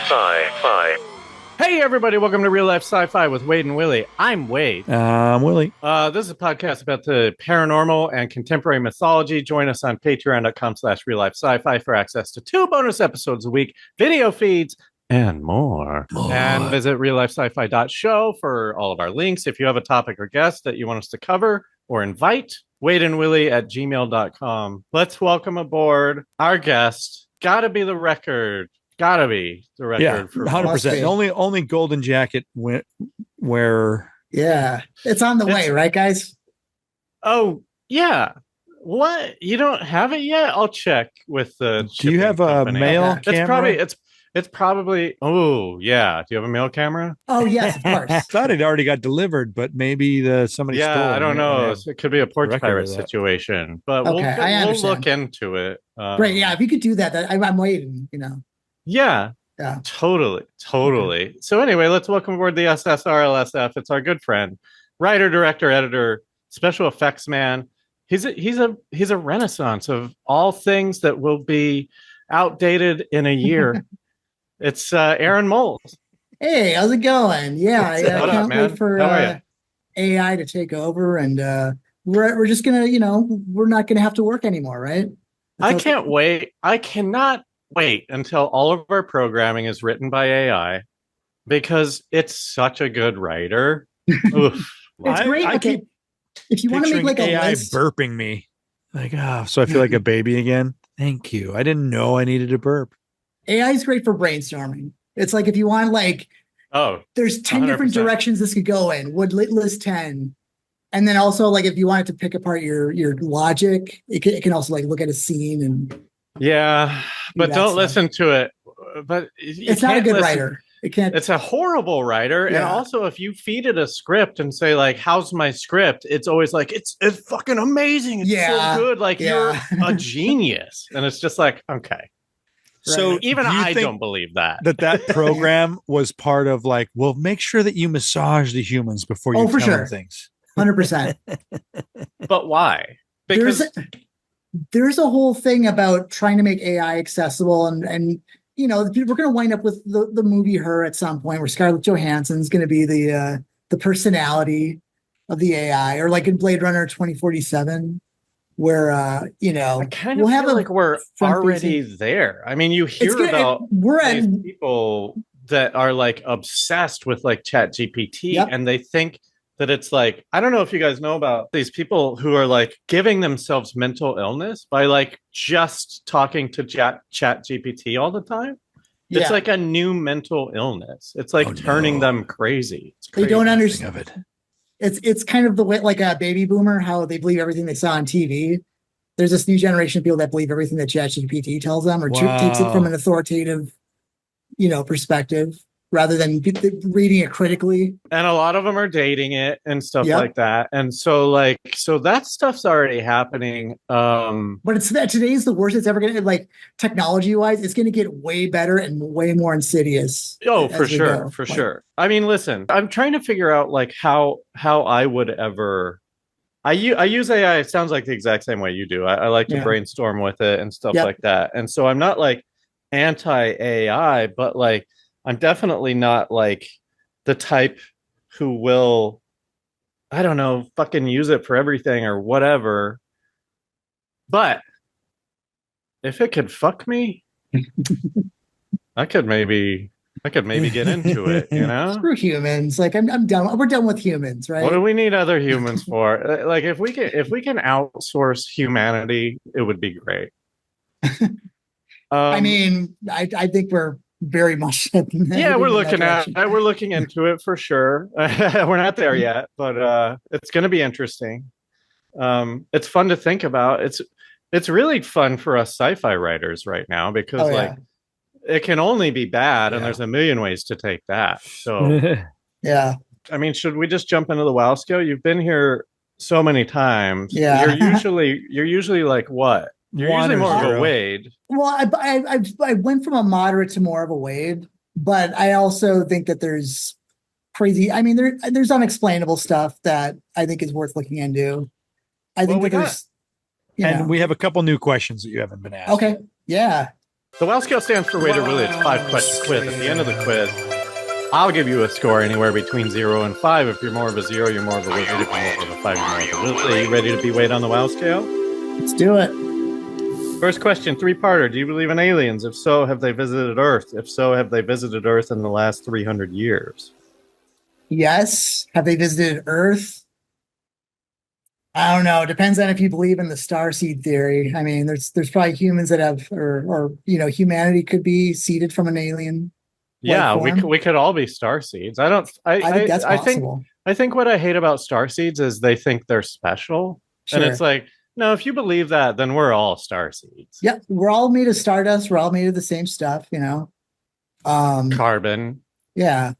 Sci-Fi. Hey everybody, welcome to Real Life Sci-Fi with Wade and Willie. I'm Wade. I'm Willie. This is a podcast about the paranormal and contemporary mythology. Join us on patreon.com/reallifesci-fi for access to 2 bonus episodes a week, video feeds, and more. And visit RealLifeSciFi.show for all of our links. If you have a topic or guest that you want us to cover or invite, WadeandWilly@gmail.com. Let's welcome aboard our guest. Gotta be the record Yeah, for 100%. Only golden jacket where. Yeah, it's on the way, right, guys? Oh yeah. What? You don't have it yet? I'll check with the. Do you have company. a mail camera? It's probably. Oh yeah. Do you have a mail camera? Oh yes, of course. I thought it already got delivered, but maybe somebody stole it. Yeah, I don't know. It could be a porch pirate of that. situation, but Okay, we'll look into it. Great. Yeah, if you could do that, I'm waiting. Yeah. Totally. So anyway, let's welcome aboard the SSRLSF. It's our good friend, writer, director, editor, special effects man. He's a renaissance of all things that will be outdated in a year. It's Aaron Moles. Hey, how's it going? Yeah, I can't wait for AI to take over, and we're just gonna, we're not gonna have to work anymore, right? I can't wait. I cannot wait until all of our programming is written by AI because it's such a good writer. Oof. It's great. If you want to make like AI a list, burping me, so I feel like a baby again. Thank you. I didn't know I needed a burp. AI is great for brainstorming. It's like if you want there's 10 different 100%. directions this could go in. Would list 10. And then also if you wanted to pick apart your logic, it can also look at a scene and but don't listen to it. But it's not a good writer. It can't. It's a horrible writer. Yeah. And also, if you feed it a script and say how's my script? It's always it's fucking amazing. It's so good. You're a genius. And it's just okay. So even I don't believe that program was part of make sure that you massage the humans before you tell them things. 100%. But why? Because there's a whole thing about trying to make AI accessible, and we're going to wind up with the movie Her at some point, where Scarlett Johansson's going to be the personality of the AI, or in Blade Runner 2047, where I kind of feel we're already there. I mean, you hear about these people that are obsessed with ChatGPT, and they think that it's I don't know if you guys know about these people who are giving themselves mental illness by just talking to chat GPT all the time. It's a new mental illness. It's turning them crazy. They don't understand of it. It's kind of the way a baby boomer, how they believe everything they saw on TV. There's this new generation of people that believe everything that ChatGPT tells them, or takes it from an authoritative, perspective, rather than reading it critically. And a lot of them are dating it and stuff like that. And so so that stuff's already happening. But today's the worst it's ever going to, technology wise, it's going to get way better and way more insidious. Oh, for sure. I mean, listen, I'm trying to figure out how I would ever, I use AI. It sounds like the exact same way you do. I like to brainstorm with it and stuff like that. And so I'm not anti-AI, but I'm definitely not the type who will, I don't know, fucking use it for everything or whatever. But if it could fuck me, I could maybe get into it, Screw humans. I'm done. We're done with humans, right? What do we need other humans for? If we can outsource humanity, it would be great. I mean, I think we're very much we're looking into it for sure. We're not there yet, but it's going to be interesting. It's fun to think about. It's really fun for us sci-fi writers right now because it can only be bad, and there's a million ways to take that. So I mean, should we just jump into the Wowsco? You've been here so many times. Yeah. You're usually what? You're One usually or more of a zero? Wade. Well, I went from a moderate to more of a Wade, but I also think that there's crazy. I mean, there's unexplainable stuff that I think is worth looking into. I think we that there's, you know, we have a couple new questions that you haven't been asked. okay, yeah. The WoW scale stands for WadeandWilly. It's a 5-question quiz. At the end of the quiz, I'll give you a score anywhere between 0 and 5. If you're more of a 0, you're more of a Wade. If you're more of a 5, you're more of a Willy. Ready to be Wade on the WoW scale? Let's do it. First question, 3-parter. Do you believe in aliens? If so, have they visited Earth? If so, have they visited Earth in the last 300 years? Yes. Have they visited Earth? I don't know. It depends on if you believe in the starseed theory. I mean, there's probably humans that have, or humanity could be seeded from an alien. Yeah, form. we could all be starseeds. I think that's possible. I think what I hate about starseeds is they think they're special, and it's like, no, if you believe that, then we're all starseeds. Yeah, we're all made of stardust. We're all made of the same stuff, Carbon. Yeah,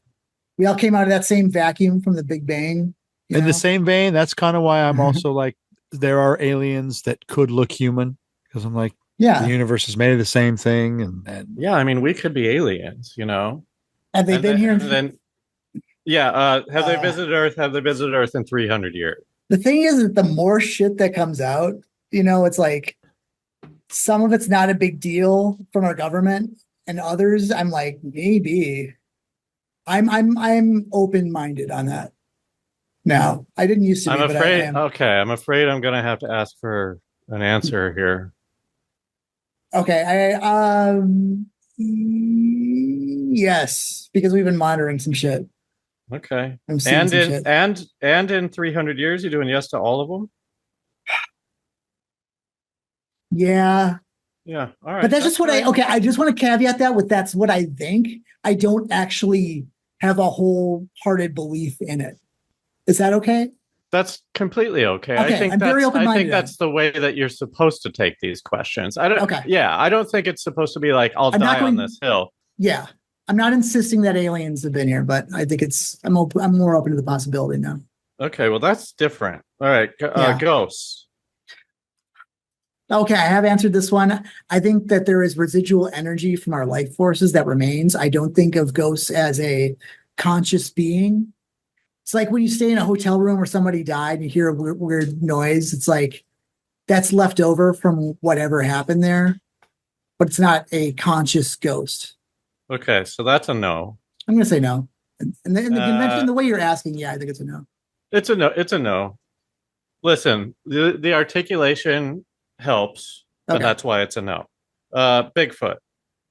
we all came out of that same vacuum from the Big Bang. In the same vein, that's kind of why I'm also like, there are aliens that could look human, because I'm like, the universe is made of the same thing, and yeah, I mean, we could be aliens, Have they been here? Have they visited Earth? Have they visited Earth in 300 years? The thing is that the more shit that comes out, it's like some of it's not a big deal from our government, and others, I'm like, maybe. I'm open-minded on that. Now, I didn't used to be. I'm afraid. But okay, I'm afraid I'm gonna have to ask for an answer here. Okay, yes, because we've been monitoring some shit. Okay, and in 300 years, you're doing yes to all of them. Yeah. Yeah. All right. But that's just what I just want to caveat that with that's what I think. I don't actually have a wholehearted belief in it. Is that okay? That's completely okay. I think that's the way that you're supposed to take these questions. I don't think it's supposed to be like, I'll die on this hill. Yeah. I'm not insisting that aliens have been here, but I think I'm more open to the possibility now. Okay, well, that's different. All right, ghosts. Okay, I have answered this one. I think that there is residual energy from our life forces that remains. I don't think of ghosts as a conscious being. It's like when you stay in a hotel room where somebody died and you hear a weird noise. It's like that's left over from whatever happened there, but it's not a conscious ghost. Okay, so that's a no. I'm going to say no. And the convention, the way you're asking, I think it's a no. It's a no. It's a no. Listen, the articulation helps, but that's why it's a no. Bigfoot.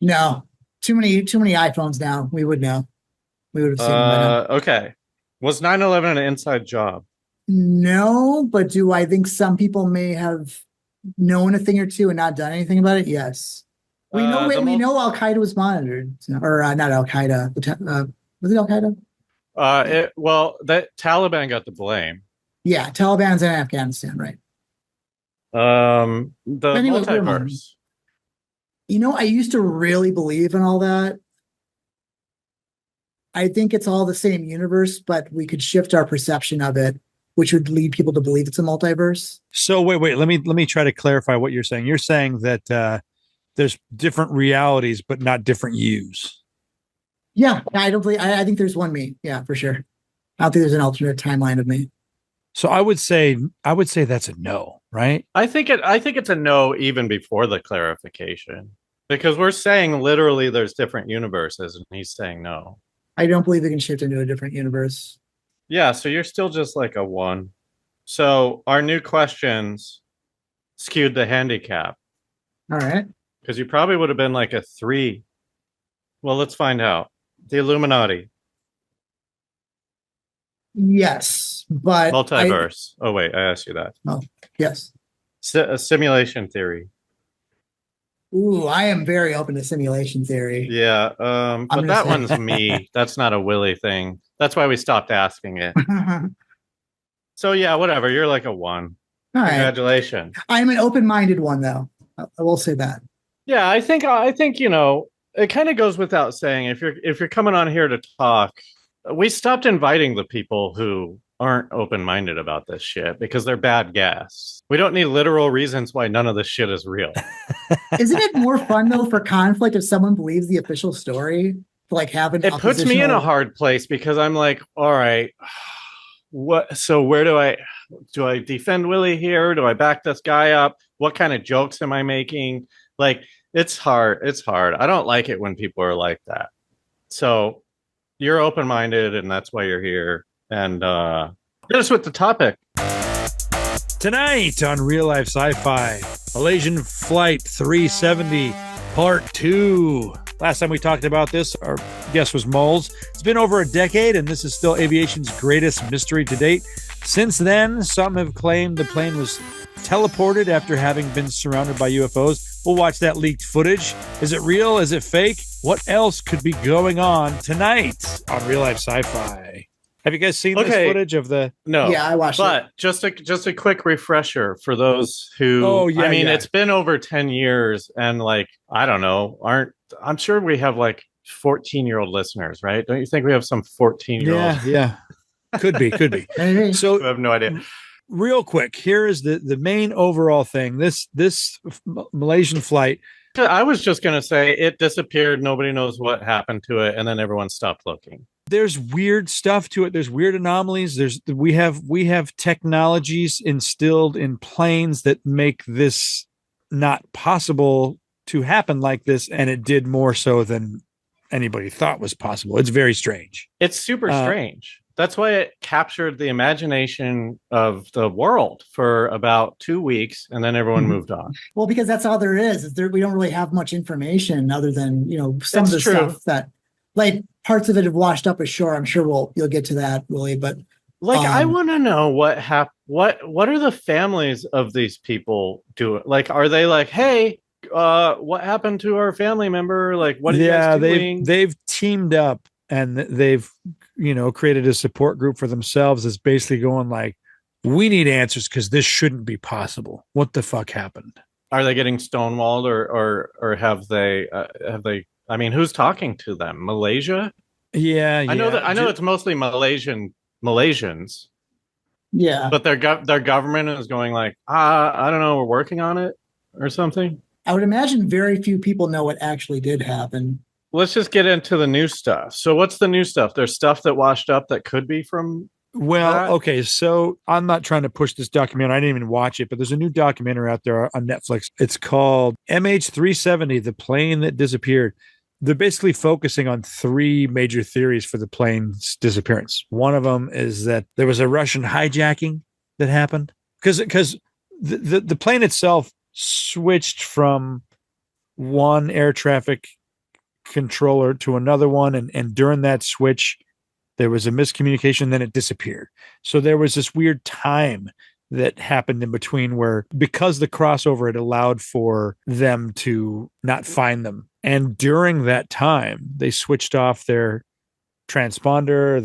No. Too many iPhones now. We would know. We would have seen them by now. Okay. Was 9/11 an inside job? No, but do I think some people may have known a thing or two and not done anything about it? Yes. We know Al Qaeda was monitored, or not Al Qaeda. Was it Al Qaeda? That Taliban got the blame. Yeah, Taliban's in Afghanistan, right? The multiverse. I used to really believe in all that. I think it's all the same universe, but we could shift our perception of it, which would lead people to believe it's a multiverse. So wait, let me try to clarify what you're saying. You're saying that there's different realities, but not different yous. Yeah, I think there's one me. Yeah, for sure. I don't think there's an alternate timeline of me. So I would say that's a no, right? I think it's a no even before the clarification, because we're saying literally there's different universes, and he's saying no. I don't believe it can shift into a different universe. Yeah, so you're still just like a 1. So our new questions skewed the handicap. All right. Because you probably would have been like a 3. Well, let's find out. The Illuminati. Yes, but multiverse. I asked you that. Oh, yes. A simulation theory. Ooh, I am very open to simulation theory. Yeah, but that one's me. That's not a Willy thing. That's why we stopped asking it. So yeah, whatever. You're like a 1. All Congratulations. Right. I'm an open-minded one, though. I will say that. Yeah, I think it kind of goes without saying. If you're coming on here to talk, we stopped inviting the people who aren't open-minded about this shit because they're bad guests. We don't need literal reasons why none of this shit is real. Isn't it more fun though for conflict if someone believes the official story? Like having it puts me in a hard place because I'm like, all right, what? So where do I defend Willie here? Do I back this guy up? What kind of jokes am I making? Like, it's hard. It's hard. I don't like it when people are like that. So you're open-minded, and that's why you're here. And hit us with the topic. Tonight on Real Life Sci-Fi, Malaysian Flight 370, Part 2. Last time we talked about this, our guest was Moles. It's been over a decade, and this is still aviation's greatest mystery to date. Since then, some have claimed the plane was teleported after having been surrounded by UFOs. We'll watch that leaked footage. Is it real? Is it fake? What else could be going on tonight on Real Life Sci-Fi? Have you guys seen this footage of the... No. Yeah, I watched it. But just a quick refresher for those who... It's been over 10 years and like, I don't know, I'm sure we have like 14-year-old listeners, right? Don't you think we have some 14-year-olds? Yeah. Could be. So I have no idea. Real quick, here is the main overall thing. This Malaysian flight... I was just going to say it disappeared. Nobody knows what happened to it. And then everyone stopped looking. There's weird stuff to it. There's weird anomalies. We have technologies instilled in planes that make this not possible to happen like this, and it did more so than anybody thought was possible. It's very strange. It's super strange. That's why it captured the imagination of the world for about 2 weeks, and then everyone moved on. Well, because that's all there is. We don't really have much information other than, some of the stuff that, like, parts of it have washed up ashore. I'm sure you'll get to that, Willie. But I want to know what happened. What are the families of these people doing? Like, are they like, hey, what happened to our family member? Like, what are you guys doing? They've teamed up and they've created a support group for themselves. That's basically going like, we need answers because this shouldn't be possible. What the fuck happened? Are they getting stonewalled or have they? I mean, who's talking to them? Malaysia? Yeah. I know it's mostly Malaysians. Yeah. But their government is going like, I don't know, we're working on it or something. I would imagine very few people know what actually did happen. Let's just get into the new stuff. So what's the new stuff? There's stuff that washed up that could be from... Well, okay, so I'm not trying to push this documentary. I didn't even watch it, but there's a new documentary out there on Netflix. It's called MH370, the plane that disappeared. They're basically focusing on 3 major theories for the plane's disappearance. One of them is that there was a Russian hijacking that happened because the plane itself switched from one air traffic controller to another one, and during that switch there was a miscommunication, then it disappeared. So there was this weird time that happened in between where, because the crossover, it allowed for them to not find them. And during that time, they switched off their transponder,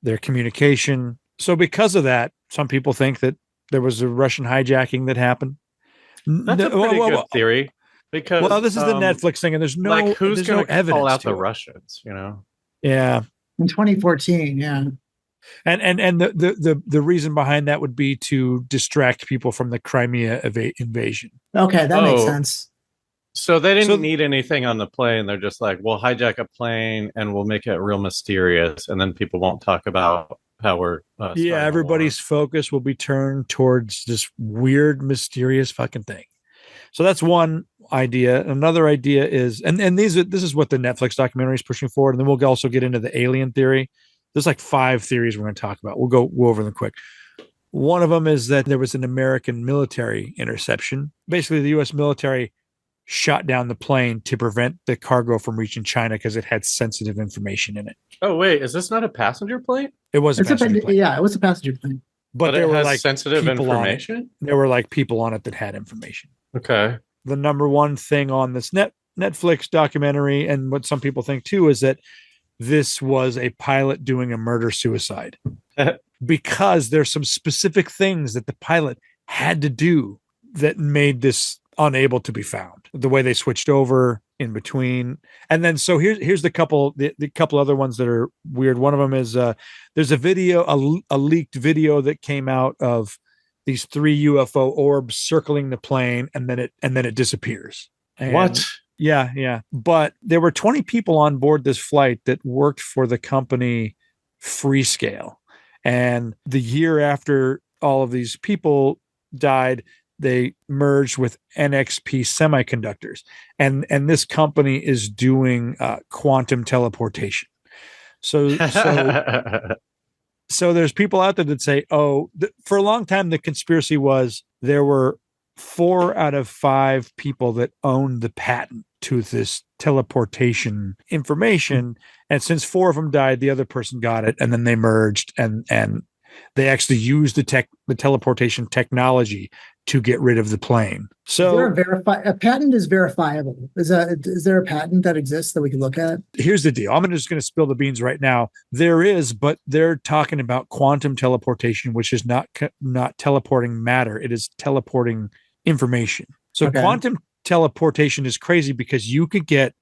their communication. So because of that, some people think that there was a Russian hijacking that happened. That's a pretty good theory. Because this is the Netflix thing, and there's no like who's going to evidence call out the Russians, Yeah. In 2014, yeah. And the reason behind that would be to distract people from the Crimea invasion. Okay, that makes sense. So they didn't need anything on the plane. They're just like, we'll hijack a plane and we'll make it real mysterious, and then people won't talk about how we're... everybody's focus will be turned towards this weird, mysterious fucking thing. So that's one idea. Another idea is, and this is what the Netflix documentary is pushing forward. And then we'll also get into the alien theory. There's like 5 theories we're going to talk about. We'll go over them quick. One of them is that there was an American military interception. Basically, the U.S. military shot down the plane to prevent the cargo from reaching China because it had sensitive information in it. Oh, wait, is this not a passenger plane? It was a passenger plane. Yeah, it was a passenger plane. But there were like sensitive information? There were like people on it that had information. Okay. The number one thing on this Netflix documentary, and what some people think too, is that this was a pilot doing a murder-suicide. Because there's some specific things that the pilot had to do that made this unable to be found. The way they switched over, in between. And then so here's the couple other ones that are weird. One of them is there's a video, a leaked video that came out of these 3 UFO orbs circling the plane, and then it disappears. And What? Yeah. But there were 20 people on board this flight that worked for the company Freescale. And the year after all of these people died, they merged with NXP Semiconductors. And this company is doing quantum teleportation. So there's people out there that say, for a long time, the conspiracy was there were 4 out of 5 people that owned the patent to this teleportation information. And since 4 of them died, the other person got it. And then they merged and they actually used the teleportation technology to get rid of the plane. So a patent is verifiable. Is there a patent that exists that we can look at? Here's the deal. I'm just going to spill the beans right now. There is, but they're talking about quantum teleportation, which is not teleporting matter. It is teleporting information. So quantum teleportation is crazy because you could get,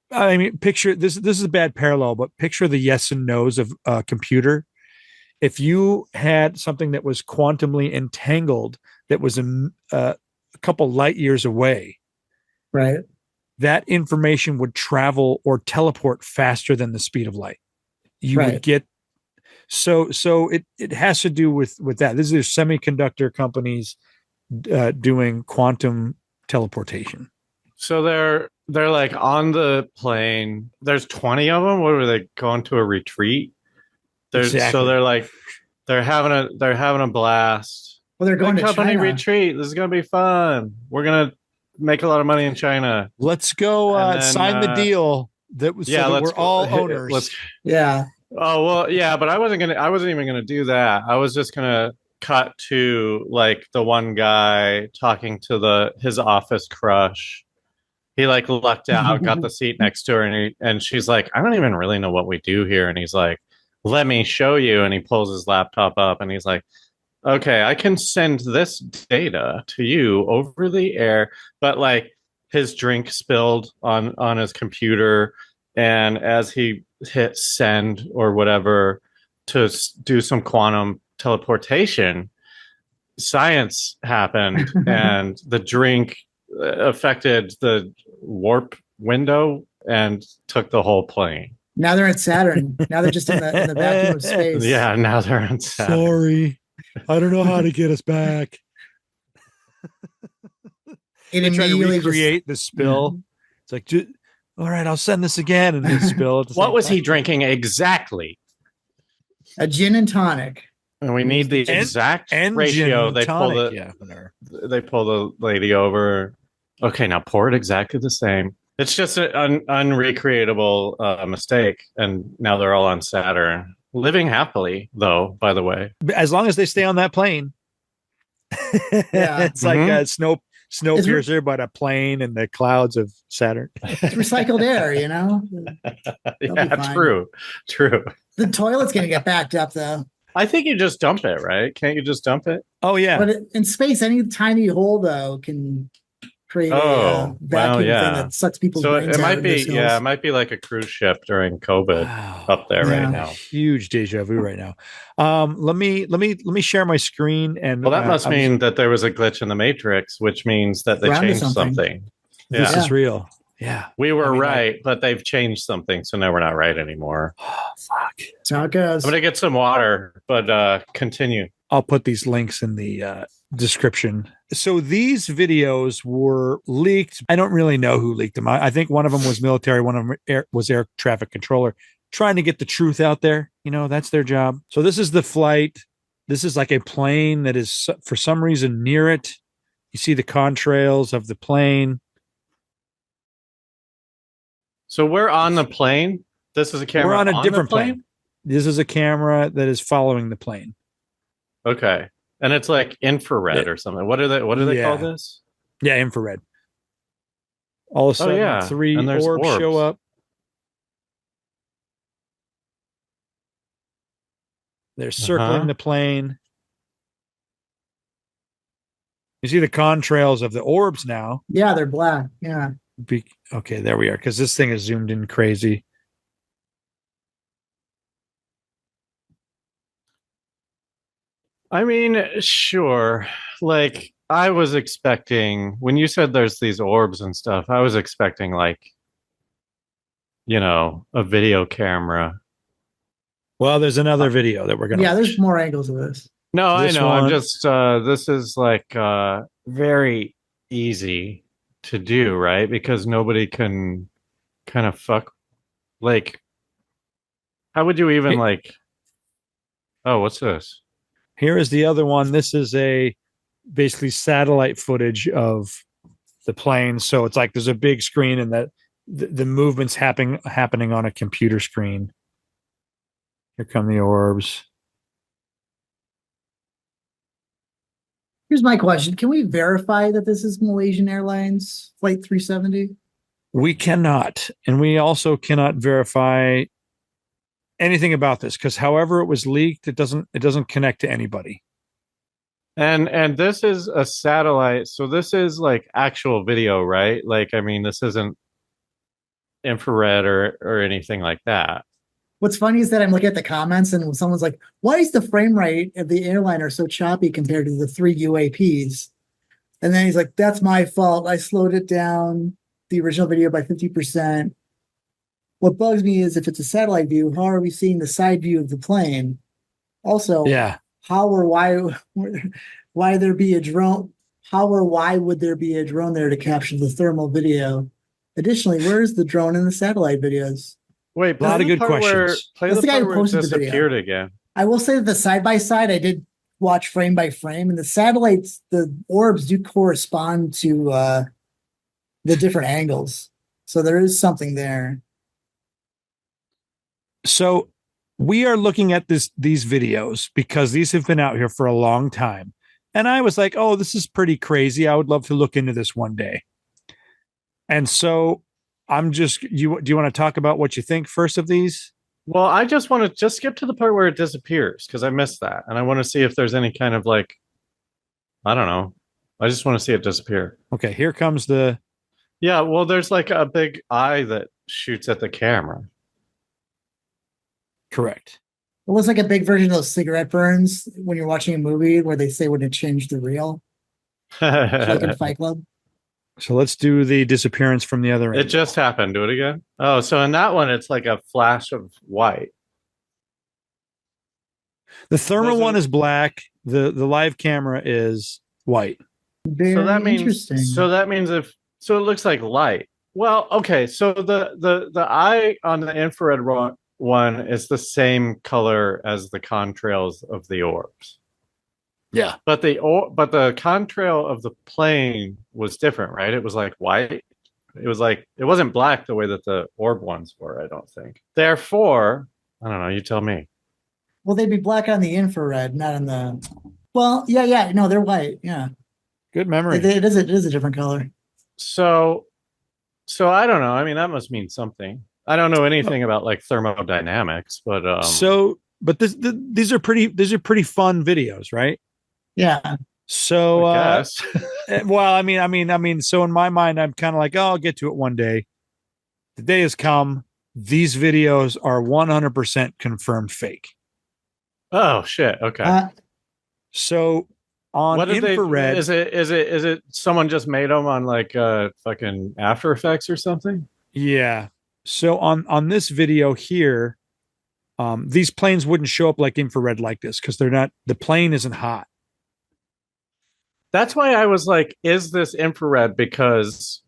picture this is a bad parallel, but picture the yes and no's of a computer. If you had something that was quantumly entangled, that was a couple light years away, right? That information would travel or teleport faster than the speed of light. You would get so it has to do with that. These are semiconductor companies doing quantum teleportation. So they're like on the plane. There's 20 of them. What were they going to a retreat? Exactly. So they're having a blast. Well, they're going to company China. Retreat. This is going to be fun. We're going to make a lot of money in China. Let's go sign the deal that was so that we're all owners. Yeah. Oh, well, yeah, but I wasn't even going to do that. I was just going to cut to like the one guy talking to his office crush. He like lucked out, got the seat next to her, and she's like, I don't even really know what we do here. And he's like, let me show you. And he pulls his laptop up and he's like, okay, I can send this data to you over the air. But like his drink spilled on his computer. And as he hit send or whatever to do some quantum teleportation, science happened and the drink affected the warp window and took the whole plane. Now they're at Saturn. Now they're just in the vacuum of space. Yeah, now they're on Saturn. Sorry, I don't know how to get us back. It try to recreate the spill. It's like, all right, I'll send this again, and then spill it. What was he drinking exactly? A gin and tonic. And we need the exact ratio. They pull the lady over. Okay, now pour it exactly the same. It's just an unrecreatable mistake, and now they're all on Saturn, living happily. Though, by the way, as long as they stay on that plane, it's like a Snowpiercer, but a plane and the clouds of Saturn. It's recycled air, you know. Yeah, true. The toilet's gonna get backed up, though. I think you just dump it, right? Can't you just dump it? Oh yeah. But in space, any tiny hole though can create a vacuum thing that sucks people's brains out. It might be like a cruise ship during COVID up there right now. Huge deja vu right now. Let me share my screen and that must mean that there was a glitch in the Matrix, which means that they changed something. This is real. Yeah. We were right, but they've changed something, so now we're not right anymore. Oh, fuck. That's how it goes. I'm gonna get some water, but continue. I'll put these links in the description. So these videos were leaked. I don't really know who leaked them. I think one of them was military, one of them was air traffic controller, trying to get the truth out there. You know, that's their job. So this is the flight. This is like a plane that is for some reason near it. You see the contrails of the plane. So we're on the plane. This is a camera. We're on a different plane. This is a camera that is following the plane. Okay. And it's like infrared or something. What do they call this? Yeah, infrared. All of a sudden, 3 orbs show up. They're circling the plane. You see the contrails of the orbs now. Yeah, they're black. Yeah. Okay, there we are. Because this thing is zoomed in crazy. I mean, sure. Like I was expecting when you said there's these orbs and stuff, I was expecting like, a video camera. Well, there's another video that we're gonna watch. There's more angles of this. No, So I this know. I'm one- just this is like very easy to do, right? Because nobody can kind of fuck like how would you even Hey. like oh, what's this? Here is the other one. This is a basically satellite footage of the plane. So it's like there's a big screen and the movement's happening on a computer screen. Here come the orbs. Here's my question. Can we verify that this is Malaysian Airlines Flight 370? We cannot. And we also cannot verify anything about this because however it was leaked, it doesn't connect to anybody. And this is a satellite, so this is like actual video, right? Like I mean, this isn't infrared or anything like that. What's funny is that I'm looking at the comments and someone's like, why is the frame rate of the airliner so choppy compared to the 3 UAPs? And then he's like, that's my fault. I slowed it down, the original video, by 50%. What bugs me is if it's a satellite view, how are we seeing the side view of the plane? Also, Yeah. how or why there be a drone? How or why would there be a drone there to capture the thermal video? Additionally, where is the drone in the satellite videos? Wait, A lot of good questions. Play That's the the guy part who where it posted the video. disappeared again. I will say that the side by side, I did watch frame by frame, and the satellites, the orbs do correspond to the different angles. So there is something there. So we are looking at these videos because these have been out here for a long time. And I was like, oh, this is pretty crazy. I would love to look into this one day. And so do you want to talk about what you think first of these? Well, I just want to skip to the part where it disappears because I missed that. And I want to see if there's any kind of like, I don't know. I just want to see it disappear. Okay, here comes the. Yeah, well, there's like a big eye that shoots at the camera. Correct. It looks like a big version of those cigarette burns when you're watching a movie where they say when it changed the reel, like in Fight Club. So let's do the disappearance from the other end. It just happened. Do it again. Oh, so in that one, it's like a flash of white. The thermal one is black. The live camera is white. Very interesting. So that means it looks like light. Well, okay. So the eye on the infrared one is the same color as the contrails of the orbs. Yeah. But the contrail of the plane was different, right? It was like white. It wasn't black the way that the orb ones were, I don't think. Therefore, I don't know, you tell me. Well, they'd be black on the infrared, not on the. Well, yeah. No, they're white. Yeah. Good memory. It is a different color. So I don't know. I mean, that must mean something. I don't know anything about like thermodynamics, but but these are pretty fun videos, right? Yeah. So I guess. well, I mean, so in my mind, I'm kind of like, oh, I'll get to it one day. The day has come. These videos are 100% confirmed fake. Oh shit. Okay. So on what infrared, is it someone just made them on like fucking After Effects or something? Yeah. So on this video here, these planes wouldn't show up like infrared like this because the plane isn't hot. That's why I was like, is this infrared? Because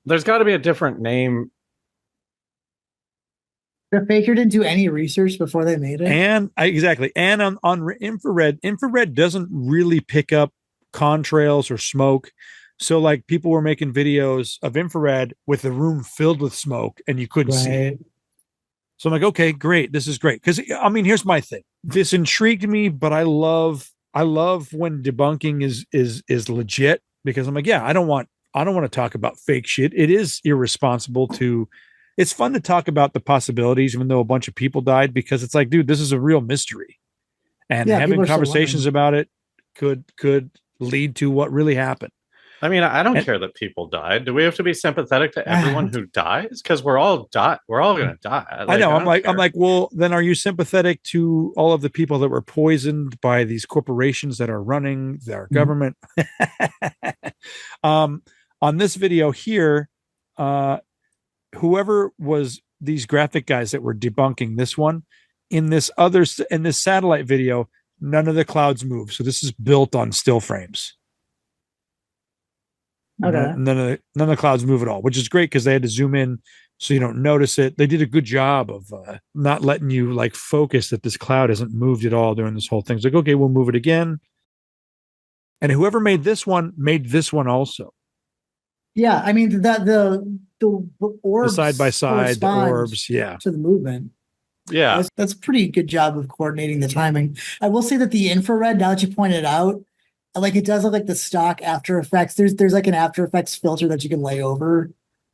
there's got to be a different name. The faker didn't do any research before they made it. Exactly. And on infrared doesn't really pick up contrails or smoke. So like people were making videos of infrared with the room filled with smoke and you couldn't see it. So I'm like, okay, great. This is great. Because I mean, here's my thing. This intrigued me, but I love when debunking is legit because I'm like, yeah, I don't want to talk about fake shit. It is irresponsible to. It's fun to talk about the possibilities, even though a bunch of people died, because it's like, dude, this is a real mystery, and having conversations about it could lead to what really happened. I mean, I don't care that people died. Do we have to be sympathetic to everyone who dies? Because we're all going to die. I know. I'm like, well, then are you sympathetic to all of the people that were poisoned by these corporations that are running their government? On this video here, whoever was these graphic guys that were debunking this one, in this satellite video, none of the clouds move. So this is built on still frames. Okay. None of the clouds move at all, which is great because they had to zoom in so you don't notice it. They did a good job of not letting you like focus that this cloud hasn't moved at all during this whole thing. It's like, okay, we'll move it again. And whoever made this one also. Yeah, I mean the orbs, the side by side, the orbs, to the movement. Yeah, that's a pretty good job of coordinating the timing. I will say that the infrared, now that you pointed out, like it does look like the stock After Effects. There's like an After Effects filter that you can lay over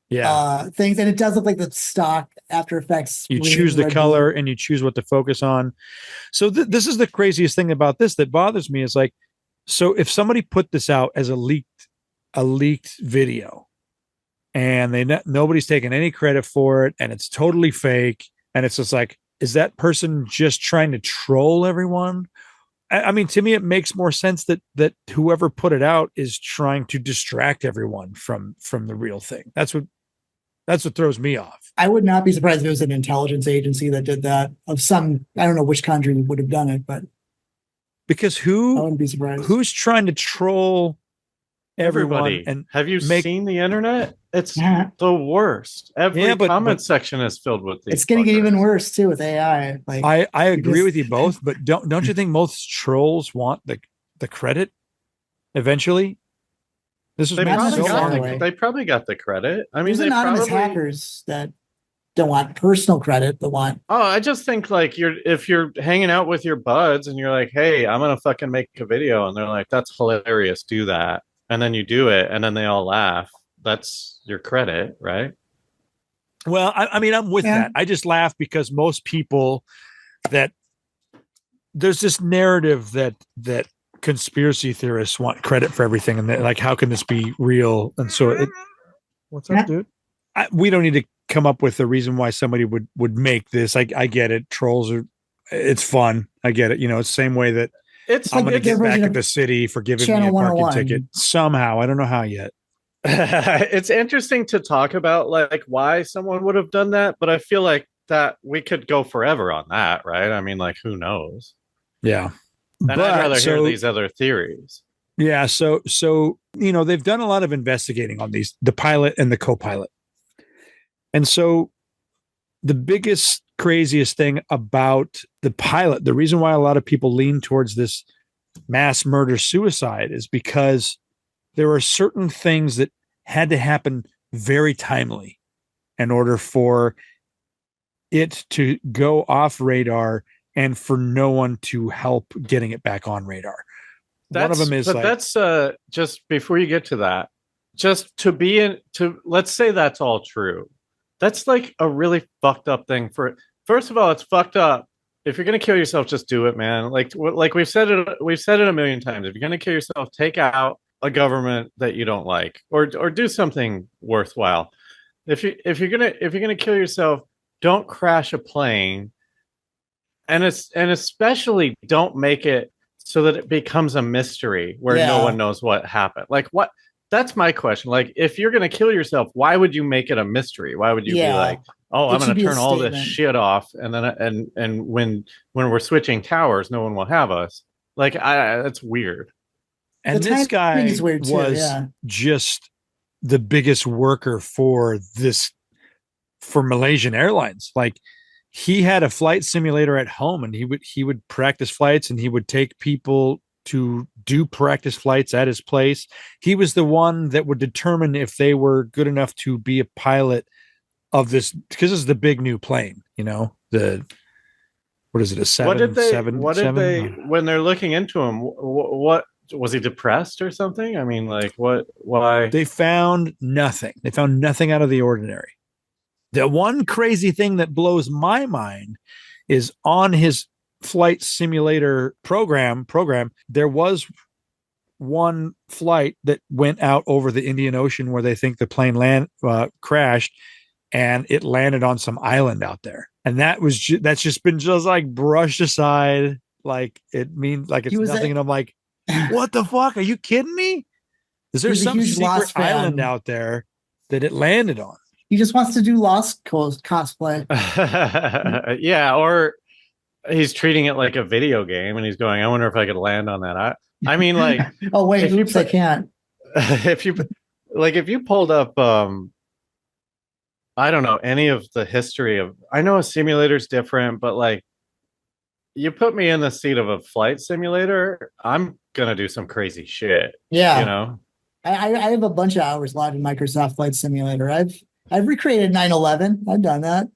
things, and it does look like the stock After Effects. You choose the color and you choose what to focus on. So this is the craziest thing about this that bothers me is like, so if somebody put this out as a leaked video, and nobody's taking any credit for it, and it's totally fake, and it's just like, is that person just trying to troll everyone? I mean, to me, it makes more sense that whoever put it out is trying to distract everyone from the real thing. That's what throws me off. I would not be surprised if it was an intelligence agency that did that. I don't know which country would have done it, but because I wouldn't be surprised. Who's trying to troll everybody? And have you seen the internet? It's the worst. Every comment section is filled with these. It's going to get even worse too with AI. Like I agree with you both, but don't you think most trolls want the credit eventually? This is they probably got the credit. I mean, there's anonymous hackers that don't want personal credit, but want. Oh, I just think like if you're hanging out with your buds and you're like, hey, I'm gonna fucking make a video, and they're like, that's hilarious, do that, and then you do it, and then they all laugh. That's your credit, right? Well, I mean, I'm with that. I just laugh because most people that there's this narrative that conspiracy theorists want credit for everything, and they're like, how can this be real? And so, what's up, dude? We don't need to come up with a reason why somebody would make this. I get it. Trolls it's fun. I get it. You know, it's the same way that I'm going to get back at the city for giving me a parking ticket somehow. I don't know how yet. It's interesting to talk about like why someone would have done that, but I feel like that we could go forever on that, right? I mean, like, who knows? Yeah. And I'd rather hear these other theories. Yeah. So, you know, they've done a lot of investigating on the pilot and the co-pilot. And so the biggest, craziest thing about the pilot, the reason why a lot of people lean towards this mass murder suicide is because there are certain things that had to happen very timely in order for it to go off radar and for no one to help getting it back on radar. One of them is that's just before you get to that, just let's say that's all true. That's like a really fucked up thing first of all, it's fucked up. If you're going to kill yourself, just do it, man. Like we've said it a million times. If you're going to kill yourself, take out a government that you don't like, or do something worthwhile. If you're gonna kill yourself, don't crash a plane, and especially don't make it so that it becomes a mystery where no one knows what happened. Like what? That's my question. Like, if you're gonna kill yourself, why would you make it a mystery? Why would you be like, oh, I'm gonna turn all this shit off, and then and when we're switching towers, no one will have us. Like, that's weird. And this guy was just the biggest worker for Malaysian Airlines. Like, he had a flight simulator at home, and he would practice flights, and he would take people to do practice flights at his place. He was the one that would determine if they were good enough to be a pilot of this, because this is the big new plane, you know, what is it? A 777? What did they, when they're looking into him, what was he depressed or something? I mean, like why? They found nothing. They found nothing out of the ordinary. The one crazy thing that blows my mind is on his flight simulator program, there was one flight that went out over the Indian Ocean where they think the plane crashed, and it landed on some island out there. And that's just been just like brushed aside, like it means like it's nothing. And I'm like, what the fuck? Are you kidding me? Is there some secret island out there that it landed on? He just wants to do Lost cosplay. Yeah, or he's treating it like a video game, and he's going, I wonder if I could land on that. I mean, like, oh wait, oops, I can't. If you pulled up, I don't know, any of the history of, I know a simulator's different, but like, you put me in the seat of a flight simulator, I'm gonna do some crazy shit. Yeah, you know. I have a bunch of hours logged in Microsoft Flight Simulator. I've recreated 9/11. I've done that.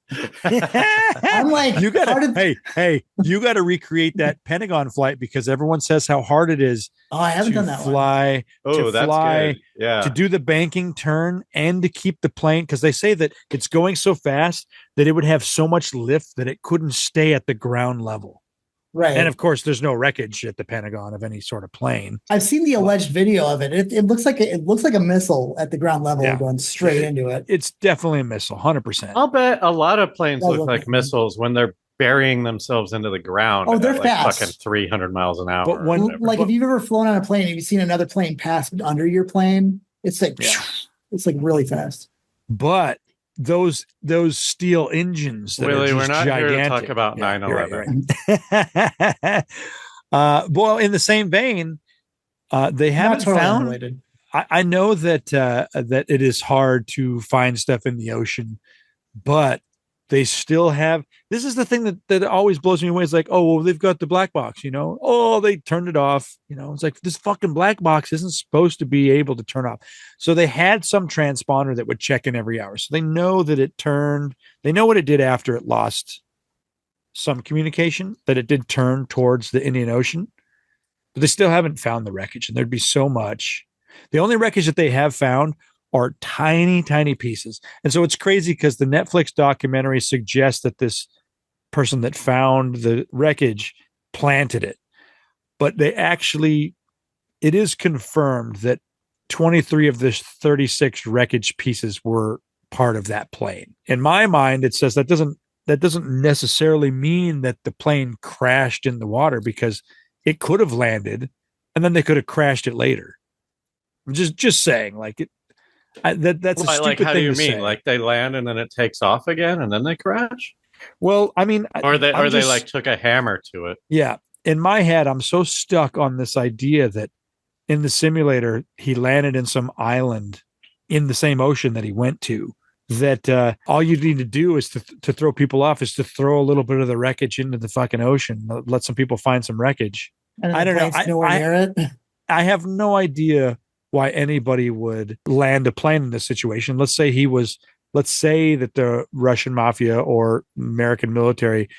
I'm like, you got to recreate that Pentagon flight because everyone says how hard it is. Oh, I haven't done that fly, one. To that's fly, good. Yeah, to do the banking turn and to keep the plane, because they say that it's going so fast that it would have so much lift that it couldn't stay at the ground level. Right. And of course, there's no wreckage at the Pentagon of any sort of plane. I've seen the alleged video of it. It looks like a missile at the ground level going straight into it. It's definitely a missile, 100%. I'll bet a lot of planes look like missiles when they're burying themselves into the ground. Oh, they're at fast. Fucking 300 miles an hour. But if you've ever flown on a plane, have you seen another plane pass under your plane? It's like it's like really fast. But those steel engines that Willie, are just we're not gigantic. Here to talk about 9/11. Well, in the same vein, they haven't found. Related. I know that that it is hard to find stuff in the ocean, but they still have. This is the thing that always blows me away. It's like, oh, well, they've got the black box, Oh, they turned it off. It's like this fucking black box isn't supposed to be able to turn off. So they had some transponder that would check in every hour. So they know that it turned. They know what it did after it lost some communication, that it did turn towards the Indian Ocean, but they still haven't found the wreckage. And there'd be so much. The only wreckage that they have found are tiny, tiny pieces. And so it's crazy because the Netflix documentary suggests that this person that found the wreckage planted it. But it is confirmed that 23 of the 36 wreckage pieces were part of that plane. In my mind, it says that doesn't necessarily mean that the plane crashed in the water, because it could have landed and then they could have crashed it later. I'm just saying, like, that's a stupid like, how thing do you to mean? say. Like they land and then it takes off again and then they crash? Well, I mean, or they like took a hammer to it. Yeah. In my head, I'm so stuck on this idea that in the simulator, he landed in some island in the same ocean that he went to, that all you need to do is to throw people off is to throw a little bit of the wreckage into the fucking ocean. Let some people find some wreckage. I don't know. I have no idea why anybody would land a plane in this situation. Let's say that the Russian mafia or American military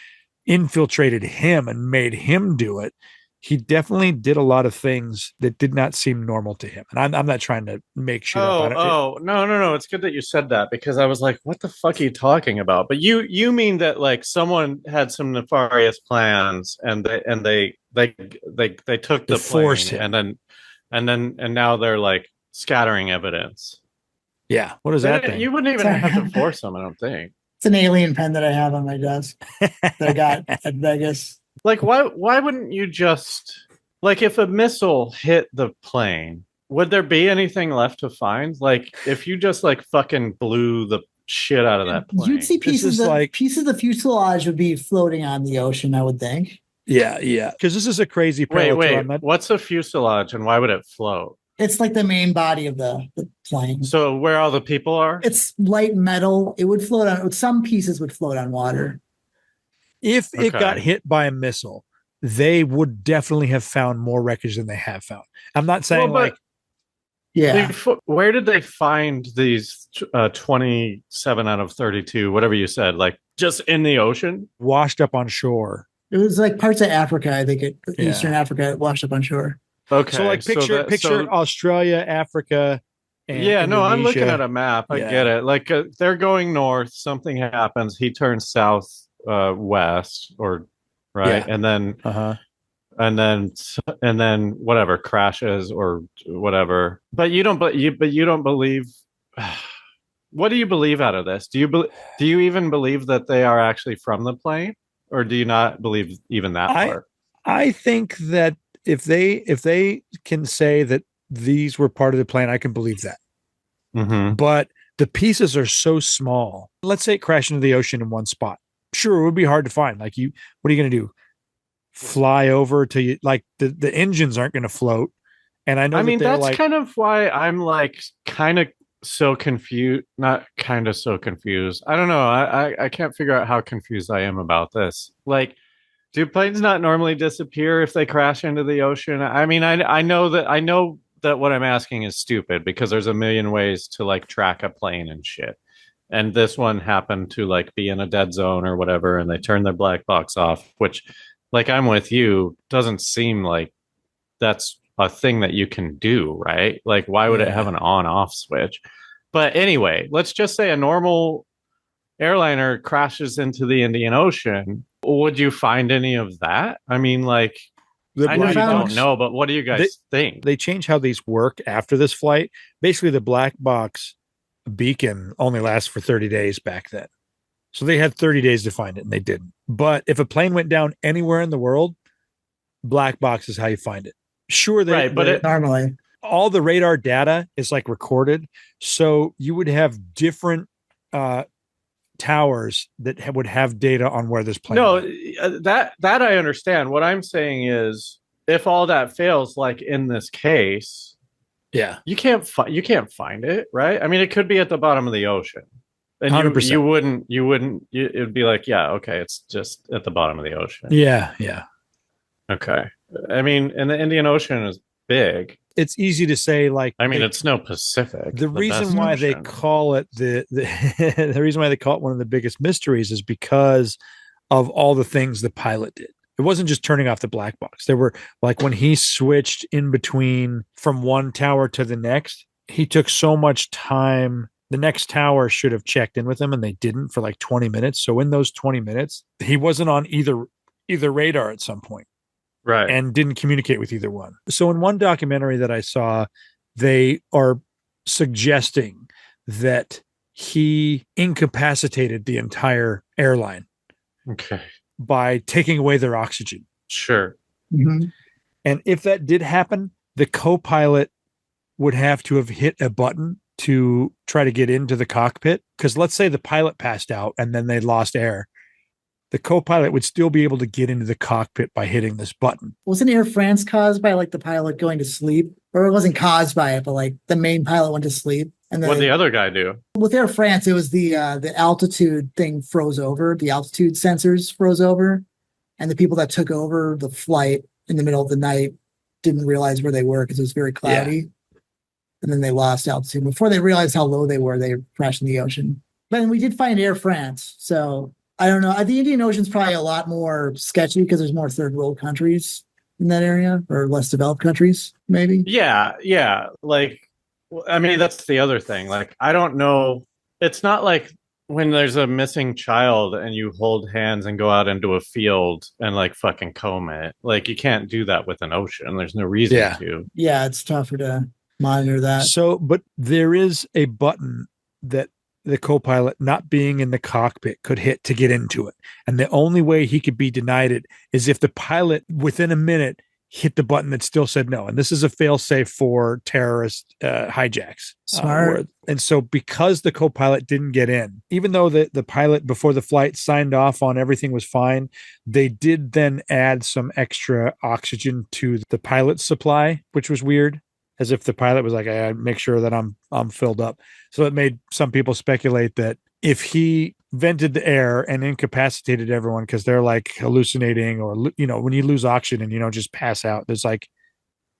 infiltrated him and made him do it. He definitely did a lot of things that did not seem normal to him. And I'm not trying to make shit up. No. It's good that you said that, because I was like, what the fuck are you talking about? But you mean that like someone had some nefarious plans and they took the plane and now they're like scattering evidence. Yeah. What is that thing? You wouldn't even have to force them, I don't think. It's an alien pen that I have on my desk that I got at Vegas. Like, why wouldn't you just, like, if a missile hit the plane, would there be anything left to find? Like, if you just like fucking blew the shit out of that plane, you'd see pieces of the fuselage would be floating on the ocean, I would think. Yeah. Because this is a crazy parallel. Wait. What's a fuselage and why would it float? It's like the main body of the plane. So where all the people are? It's light metal. It would float on. Some pieces would float on water. If it got hit by a missile, they would definitely have found more wreckage than they have found. I'm not saying where did they find these 27 out of 32, whatever you said, like just in the ocean? Washed up on shore. It was like parts of Africa, I think, Eastern Africa, washed up on shore. Okay. So like picture Australia, Africa. And Indonesia. I'm looking at a map. I get it. Like they're going north, something happens. He turns south, west, or right. And then, and then whatever crashes or whatever. But you don't believe. What do you believe out of this? Do you even believe that they are actually from the plane, or do you not believe even that part? I think that if they can say that these were part of the plane, I can believe that. Mm-hmm. But the pieces are so small. Let's say it crashed into the ocean in one spot. Sure, it would be hard to find. Like what are you going to do? Fly over to you? Like the engines aren't going to float. And I know. I mean, that's kind of why I'm like kind of so confused. Not kind of so confused. I don't know. I can't figure out how confused I am about this. Like, do planes not normally disappear if they crash into the ocean? I mean, I know that what I'm asking is stupid because there's a million ways to like track a plane and shit. And this one happened to like be in a dead zone or whatever, and they turned their black box off, which, like, I'm with you, doesn't seem like that's a thing that you can do, right? Like, why would it have an on-off switch? But anyway, let's just say a normal airliner crashes into the Indian Ocean. Would you find any of that? I mean, like, I know you don't know, but what do you guys think? They change how these work after this flight. Basically, the black box beacon only lasts for 30 days back then. So they had 30 days to find it, and they didn't. But if a plane went down anywhere in the world, black box is how you find it. Sure, normally all the radar data is like recorded. So you would have different towers that would have data on where this plane went. that I understand. What I'm saying is, if all that fails, like in this case, you can't find it, right? I mean, it could be at the bottom of the ocean, and 100%. you wouldn't. It'd be like, yeah, okay, it's just at the bottom of the ocean. Yeah. Okay. I mean, and the Indian Ocean is big. It's easy to say, like, I mean, it's no Pacific. The reason why they call it the reason why they call it one of the biggest mysteries is because of all the things the pilot did. It wasn't just turning off the black box. There were, like, when he switched in between from one tower to the next, he took so much time. The next tower should have checked in with him, and they didn't for like 20 minutes. So in those 20 minutes, he wasn't on either radar at some point. Right. And didn't communicate with either one. So in one documentary that I saw, they are suggesting that he incapacitated the entire airline. Okay. By taking away their oxygen. Sure. Mm-hmm. And if that did happen, the co-pilot would have to have hit a button to try to get into the cockpit. Because let's say the pilot passed out and then they lost air. The co-pilot would still be able to get into the cockpit by hitting this button. Wasn't Air France caused by like the pilot going to sleep? Or it wasn't caused by it, but like the main pilot went to sleep. And then what did the other guy do? With Air France, it was the altitude thing froze over. The altitude sensors froze over. And the people that took over the flight in the middle of the night didn't realize where they were because it was very cloudy. Yeah. And then they lost altitude. Before they realized how low they crashed in the ocean. But we did find Air France. So I don't know. The Indian Ocean's probably a lot more sketchy because there's more third world countries in that area, or less developed countries, maybe. Yeah. Like, I mean, that's the other thing. Like, I don't know. It's not like when there's a missing child and you hold hands and go out into a field and like fucking comb it. Like, you can't do that with an ocean. There's no reason to. Yeah, it's tougher to monitor that. So, but there is a button that the co-pilot, not being in the cockpit, could hit to get into it. And the only way he could be denied it is if the pilot, within a minute, hit the button that still said no. And this is a fail-safe for terrorist hijacks. Smart. And so because the co-pilot didn't get in, even though the pilot before the flight signed off on everything was fine, they did then add some extra oxygen to the pilot's supply, which was weird. As if the pilot was like, I make sure that I'm filled up. So it made some people speculate that if he vented the air and incapacitated everyone because they're like hallucinating, or, when you lose oxygen and you don't just pass out, there's like,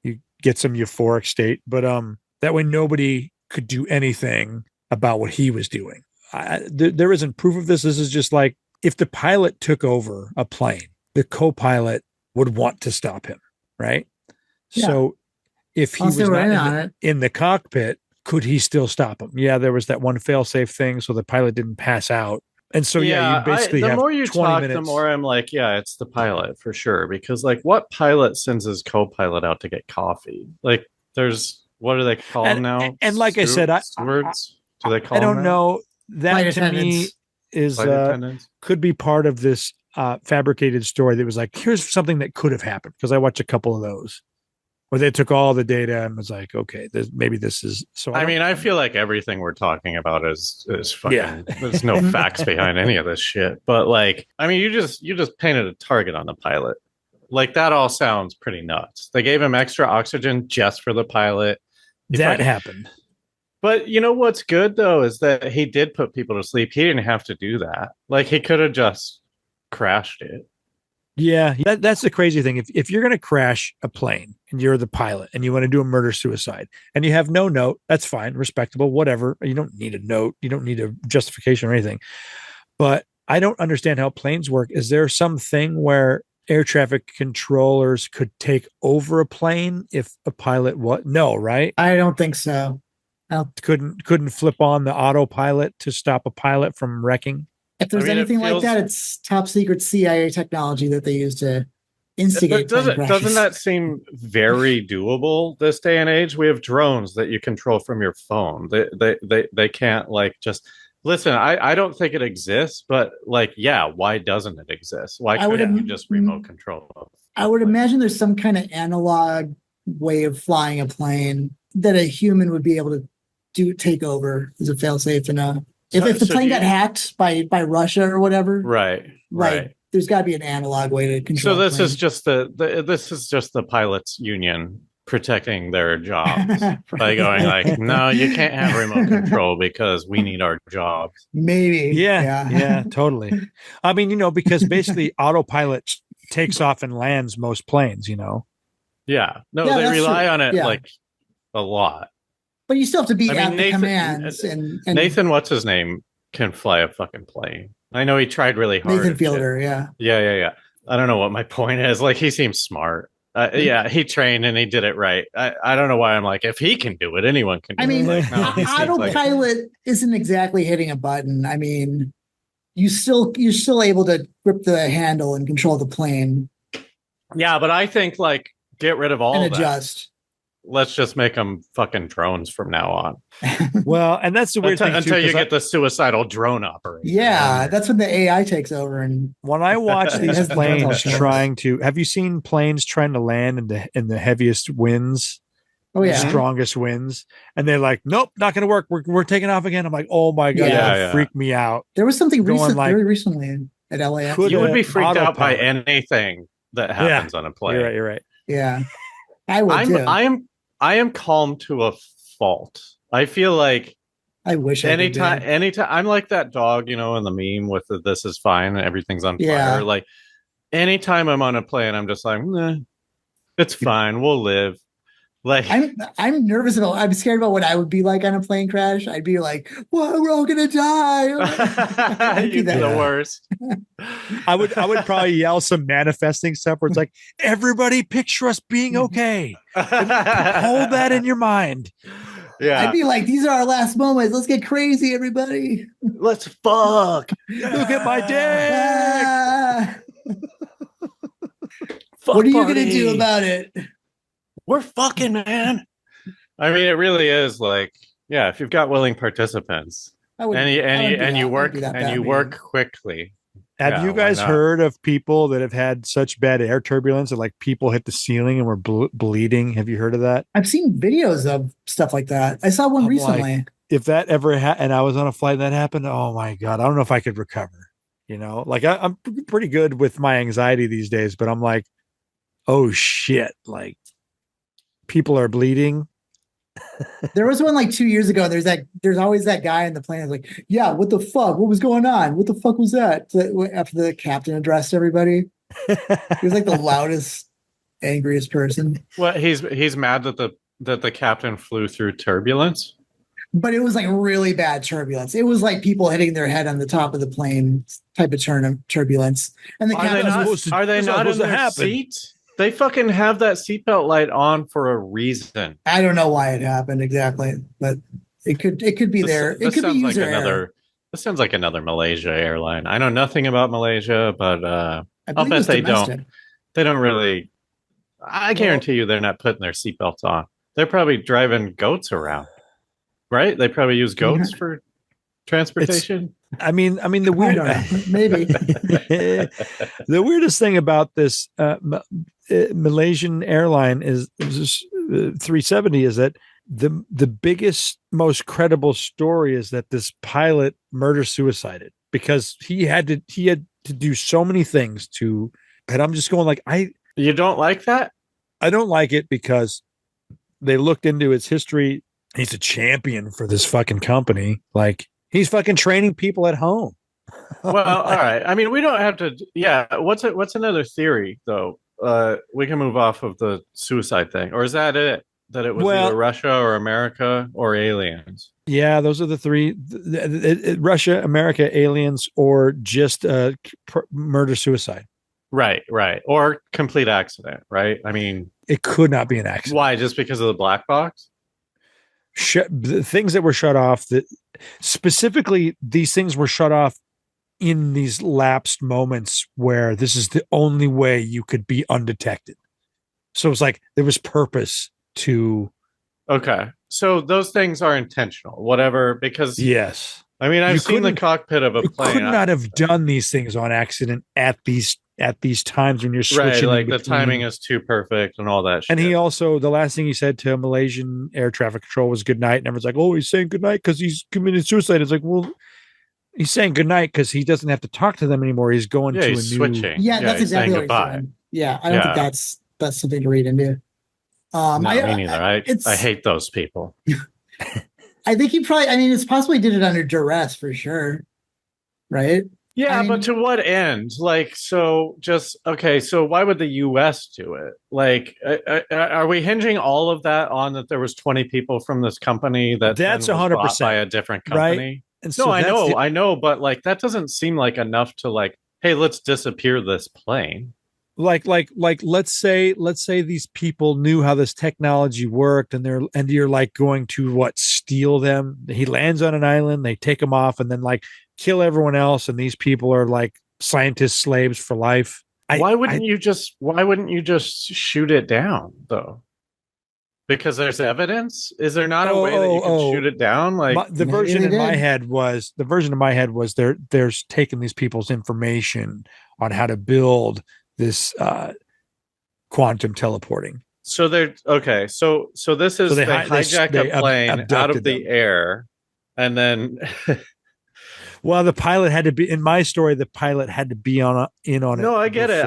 you get some euphoric state. But that way nobody could do anything about what he was doing. There isn't proof of this. This is just like, if the pilot took over a plane, the co-pilot would want to stop him, right? Yeah. So if he was not in the cockpit, could he still stop him? Yeah, there was that one fail-safe thing, so the pilot didn't pass out. And so, you basically the have more you 20 talk, minutes. the more I'm like, yeah, it's the pilot for sure. Because like, what pilot sends his co-pilot out to get coffee? Like, what do they call them now? And like I said, stewards. Do they call? I don't them know. That Flight to attendants. me is Flight attendants? could be part of this fabricated story that was like, here's something that could have happened, because I watched a couple of those where they took all the data and was like, okay, maybe this is so. I mean, I feel like everything we're talking about is fucking. There's no facts behind any of this shit. But like, I mean, you just painted a target on the pilot. Like that all sounds pretty nuts. They gave him extra oxygen just for the pilot. That happened. But you know what's good though is that he did put people to sleep. He didn't have to do that. Like he could have just crashed it. Yeah, that's the crazy thing. If you're going to crash a plane and you're the pilot and you want to do a murder suicide and you have no note, that's fine, respectable, whatever. You don't need a note. You don't need a justification or anything. But I don't understand how planes work. Is there something where air traffic controllers could take over a plane if a pilot No, right? I don't think so. Couldn't flip on the autopilot to stop a pilot from wrecking? If there's anything like that, it's top secret CIA technology that they use to instigate. Doesn't that seem very doable this day and age? We have drones that you control from your phone. They can't like just listen. I don't think it exists, but like, yeah, why doesn't it exist? Why couldn't you just remote control it? I would imagine there's some kind of analog way of flying a plane that a human would be able to take over as a failsafe enough. If the plane got hacked by Russia or whatever, right. There's got to be an analog way to control. So this is just the pilots' union protecting their jobs by going like, no, you can't have remote control because we need our jobs. Maybe, yeah, totally. I mean, because basically autopilot takes off and lands most planes. Yeah, no, they rely on it like a lot. But you still have to be at the commands. And Nathan, what's his name, can fly a fucking plane. I know he tried really hard. Nathan Fielder, yeah. I don't know what my point is. Like, he seems smart. He trained and he did it right. I don't know why I'm like, if he can do it, anyone can do it. Like, no, autopilot isn't exactly hitting a button. I mean, you're still able to grip the handle and control the plane. Yeah, but I think like get rid of all and that. Adjust. Let's just make them fucking drones from now on. Well, and that's the weird thing until you get the suicidal drone operator. Yeah, that's when the AI takes over. And when I watch these planes have you seen planes trying to land in the heaviest winds? Oh yeah, strongest winds, and they're like, nope, not going to work. We're taking off again. I'm like, oh my god, that freaked me out. There was something very recently at LAX. You would be freaked out by anything that happens on a plane. You're right. Yeah, I would too. I am calm to a fault. I feel like I wish anytime I'm like that dog, in the meme with this is fine and everything's on fire. Like anytime I'm on a plane, I'm just like, nah, it's fine. We'll live. Like I'm nervous about. I'm scared about what I would be like on a plane crash. I'd be like, "Well, we're all gonna die." You'd be the worst. I would probably yell some manifesting stuff where it's like, "Everybody, picture us being okay. Hold that in your mind." Yeah, I'd be like, "These are our last moments. Let's get crazy, everybody. Let's fuck. Look at my dick." What are you gonna do about it? We're fucking, man. I mean, it really is like, yeah, if you've got willing participants and you work quickly. Have you guys heard of people that have had such bad air turbulence that like people hit the ceiling and were bleeding? Have you heard of that? I've seen videos of stuff like that. I saw one recently. Like, if that ever and I was on a flight and that happened, oh my God, I don't know if I could recover. Like I'm pretty good with my anxiety these days, but I'm like, oh shit, like people are bleeding. There was one like 2 years ago. There's always that guy in the plane like, yeah, what the fuck? What was going on? What the fuck was that? After the captain addressed everybody. He was like the loudest, angriest person. Well, he's mad that the captain flew through turbulence. But it was like really bad turbulence. It was like people hitting their head on the top of the plane type of turbulence. And the captain are they not in their seat? They fucking have that seatbelt light on for a reason. I don't know why it happened exactly, but it could be there. It could be user error. This sounds like another Malaysia airline. I know nothing about Malaysia, but I I'll believe bet it's they domestic. don't. They don't really. I guarantee you, they're not putting their seatbelts on. They're probably driving goats around, right? They probably use goats for transportation. I mean, the I weird, don't know. Maybe. the weirdest thing about this Malaysian airline is 370 is that the biggest, most credible story is that this pilot murder suicided because he had to do so many things to, and I'm just going like, You don't like that? I don't like it because they looked into his history. He's a champion for this fucking company. Like he's fucking training people at home. Well, all right. I mean, we don't have to. Yeah. What's another theory though? We can move off of the suicide thing, or is that it? That it was either Russia or America or aliens. Yeah, those are the three: Russia, America, aliens, or just murder suicide. Right, or complete accident. Right. I mean, it could not be an accident. Why? Just because of the black box? The things that were shut off. That specifically, these things were shut off in these lapsed moments where this is the only way you could be undetected. So it's like there was purpose to. Okay. So those things are intentional, whatever, because. Yes. I mean, I've seen the cockpit of a plane. You could not have done these things on accident at these times when you're switching. Right, like the timing is too perfect and all that shit. And he also, the last thing he said to Malaysian air traffic control was good night. And everyone's like, oh, he's saying good night because he's committed suicide. It's like, well, he's saying good night because he doesn't have to talk to them anymore. He's going to he's a new. Switching. Yeah, that's exactly what he's saying. Yeah, I don't think that's something to read into. No, me neither. I hate those people. I think he probably, I mean, it's possibly did it under duress for sure. Right? Yeah, I mean, but to what end? Like, so why would the U.S. do it? Like, are we hinging all of that on that there was 20 people from this company that's 100% by a different company? Right? And so I know, but like that doesn't seem like enough to like, hey, let's disappear this plane. Like let's say these people knew how this technology worked and you're like going to steal them. He lands on an island, they take him off and then like kill everyone else, and these people are like scientist slaves for life. Why wouldn't you just shoot it down though? Because there's evidence. Is there not a way that you can shoot it down? Like the version in my head was they're taking these people's information on how to build this quantum teleporting. So they're okay. So this is they hijacked a plane out of the air, and then. Well, the pilot had to be in my story. The pilot had to be in on it. No, I get it.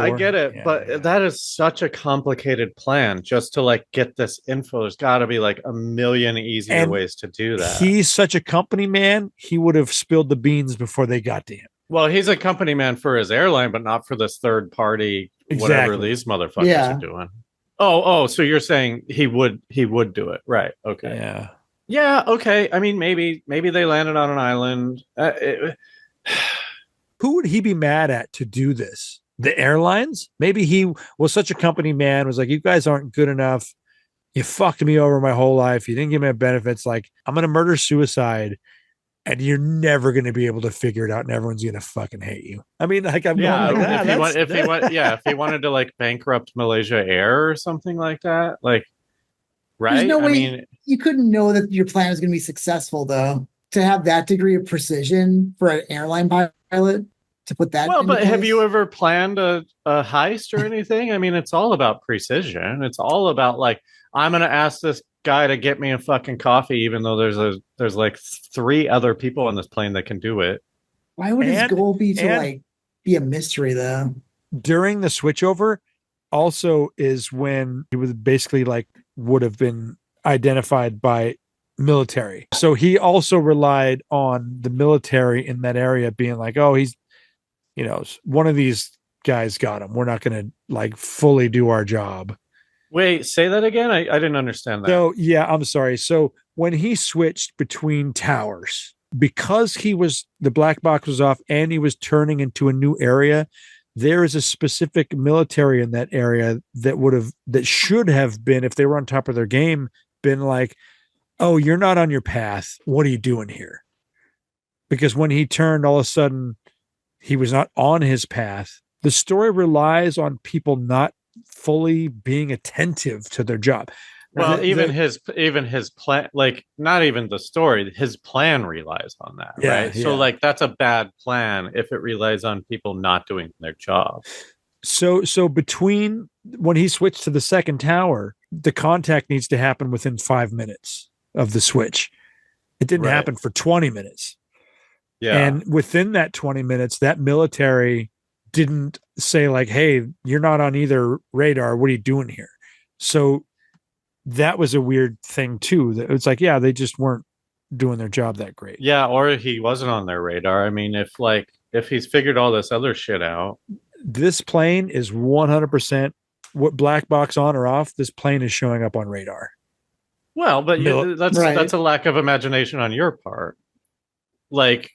Yeah, but that is such a complicated plan just to like get this info. There's got to be like a million easier ways to do that. He's such a company man. He would have spilled the beans before they got to him. Well, he's a company man for his airline, but not for this third party, whatever these motherfuckers are doing. Oh, so you're saying he would do it. Right. Okay. Yeah. Yeah, okay. I mean, maybe they landed on an island. Who would he be mad at to do this? The airlines? Maybe he was such a company man, was like, you guys aren't good enough. You fucked me over my whole life. You didn't give me benefits. Like, I'm going to murder suicide. And you're never going to be able to figure it out, and everyone's going to fucking hate you. I mean, like, I'm going like, if he wanted to like bankrupt Malaysia Air or something like that, like, right? There's no way you couldn't know that your plan was going to be successful, though. To have that degree of precision for an airline pilot to put that. Well, but place. Have you ever planned a heist or anything? I mean, it's all about precision. It's all about like, I'm going to ask this guy to get me a fucking coffee, even though there's like 3 other people on this plane that can do it. Why would his goal be to like be a mystery though? During the switchover also is when he was basically like would have been identified by military. So he also relied on the military in that area being like, oh, he's, one of these guys got him. We're not going to like fully do our job. Wait, say that again? I didn't understand that. So, yeah, I'm sorry. So when he switched between towers, because the black box was off and he was turning into a new area, there is a specific military in that area that should have been, if they were on top of their game, been like, oh, you're not on your path. What are you doing here? because when he turned, all of a sudden he was not on his path. The story relies on people not fully being attentive to their job. Well, even his plan, like not even the story, his plan relies on that, right? So like that's a bad plan if it relies on people not doing their job. So between when he switched to the second tower, the contact needs to happen within 5 minutes of the switch. It didn't happen for 20 minutes. Yeah. And within that 20 minutes, that military didn't say like, hey, you're not on either radar. What are you doing here? So that was a weird thing too. It's like, yeah, they just weren't doing their job that great. Yeah, or he wasn't on their radar. I mean, if he's figured all this other shit out. This plane is 100% what black box on or off. This plane is showing up on radar. Well, but that's a lack of imagination on your part. Like,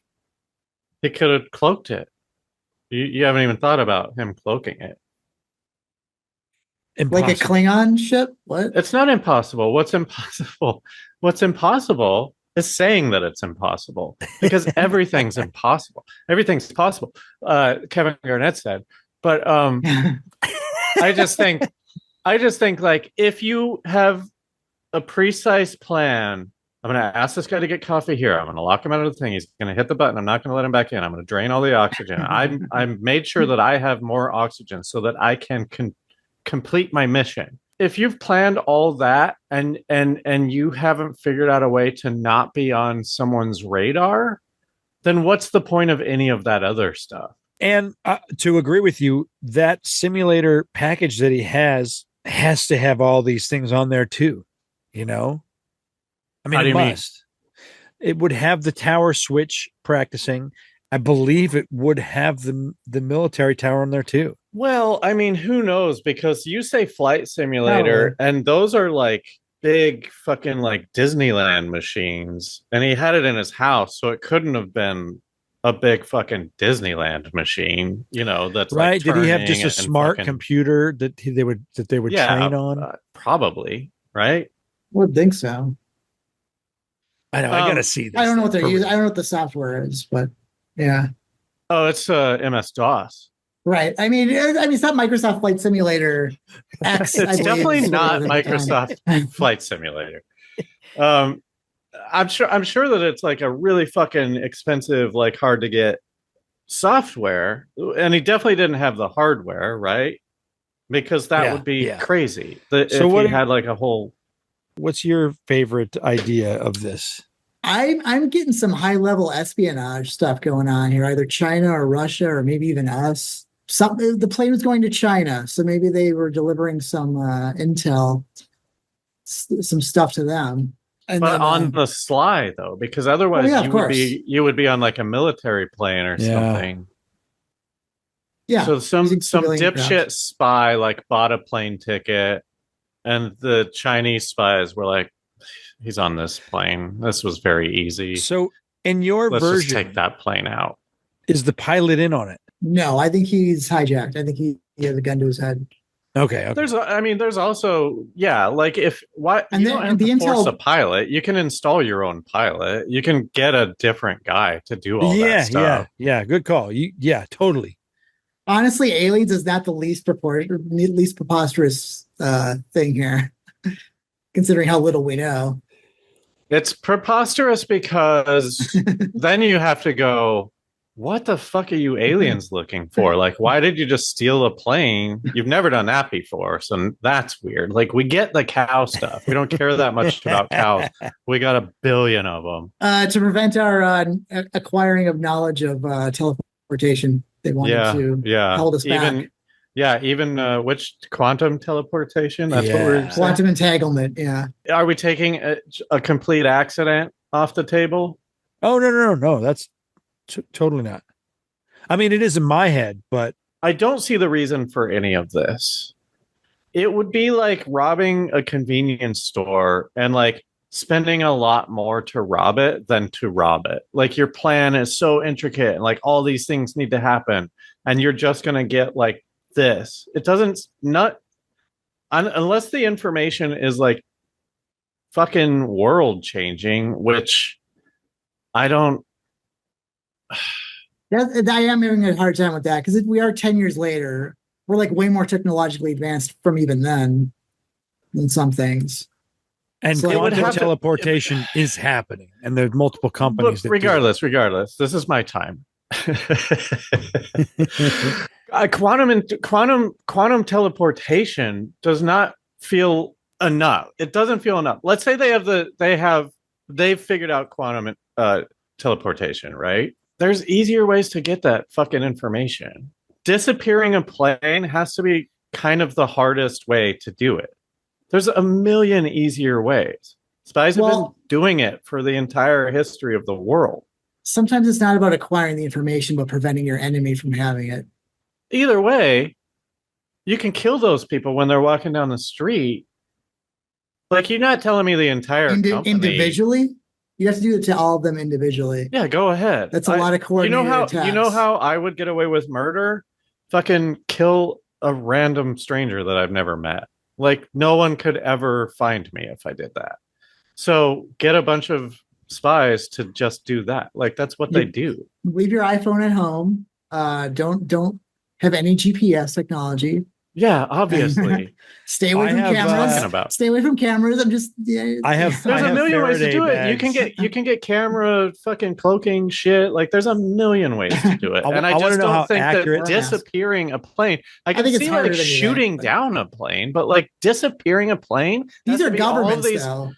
he could have cloaked it. You haven't even thought about him cloaking it. Impossible. Like a Klingon ship? What? It's not impossible. What's impossible? What's impossible is saying that it's impossible, because everything's impossible. Everything's possible. Kevin Garnett said. But I just think like, if you have a precise plan, I'm going to ask this guy to get coffee here. I'm going to lock him out of the thing. He's going to hit the button. I'm not going to let him back in. I'm going to drain all the oxygen. I'm made sure that I have more oxygen so that I can complete my mission. If you've planned all that and you haven't figured out a way to not be on someone's radar, then what's the point of any of that other stuff? And to agree with you, that simulator package that he has to have all these things on there too. You know, I mean, it must. It would have the tower switch practicing. I believe it would have the military tower on there too. Well, I mean, who knows? Because you say flight simulator, and those are like big fucking like Disneyland machines, and he had it in his house, so it couldn't have been a big fucking Disneyland machine, you know, that's right. Like did he have just a smart computer that they would train on? Probably, right? I would think so. I know. I gotta see this. I don't know what they're using. I don't know what the software is, but yeah. Oh, it's MS DOS. Right. I mean, it's not Microsoft Flight Simulator X. It's definitely not Microsoft Flight Simulator. I'm sure that it's like a really fucking expensive, like hard to get software, and he definitely didn't have the hardware, right? Because that would be crazy. If he had like a whole. What's your favorite idea of this? I'm getting some high level espionage stuff going on here, either China or Russia or maybe even us. The plane was going to China, so maybe they were delivering some intel, some stuff to them. And but then, on the sly though, because otherwise you would be on like a military plane or something. Yeah. So some dipshit spy like bought a plane ticket, and the Chinese spies were like, he's on this plane. This was very easy. So in your Let's version, just take that plane out. Is the pilot in on it? No, I think he's hijacked. I think he has a gun to his head. Okay. There's also, like you don't have to force a pilot. You can install your own pilot. You can get a different guy to do all that stuff. Yeah. Good call. Totally. Honestly, aliens is not the least preposterous thing here, considering how little we know. It's preposterous because then you have to go, what the fuck are you aliens looking for? Like, why did you just steal a plane? You've never done that before, so that's weird. Like, we get the cow stuff. We don't care that much about cows. We got 1 billion of them. To prevent our acquiring of knowledge of teleportation, they wanted to hold us back. Even which quantum teleportation? That's what we're saying. Quantum entanglement, yeah. Are we taking a complete accident off the table? Oh, no. That's totally not. I mean, it is in my head, but I don't see the reason for any of this. It would be like robbing a convenience store and like spending a lot more to rob it than to rob it. Like, your plan is so intricate and like all these things need to happen, and you're just going to get like this. It doesn't unless the information is like fucking world changing, which I don't I am having a hard time with that because we are 10 years later. We're like way more technologically advanced from even then in some things. And So quantum teleportation is happening, and there's multiple companies that regardless, this is my time. Quantum teleportation does not feel enough. It doesn't feel enough. Let's say they've figured out quantum teleportation, right? There's easier ways to get that fucking information. Disappearing a plane has to be kind of the hardest way to do it. There's a million easier ways. Spies have been doing it for the entire history of the world. Sometimes it's not about acquiring the information, but preventing your enemy from having it. Either way, you can kill those people when they're walking down the street. Like, you're not telling me the entire company. Individually? You have to do it to all of them individually. Yeah, go ahead. That's a lot of coordinated attacks. You know how I would get away with murder? Fucking kill a random stranger that I've never met. Like, no one could ever find me if I did that. So get a bunch of spies to just do that. Like, that's what they do. Leave your iPhone at home. Don't have any GPS technology. Yeah, obviously. Stay away from cameras. Stay away from cameras. I'm just. Yeah, there's a million ways to do it. You can get camera fucking cloaking shit. Like, there's a million ways to do it. And I just don't think that disappearing a plane. I can see like shooting down a plane, but like disappearing a plane. These are governments, though.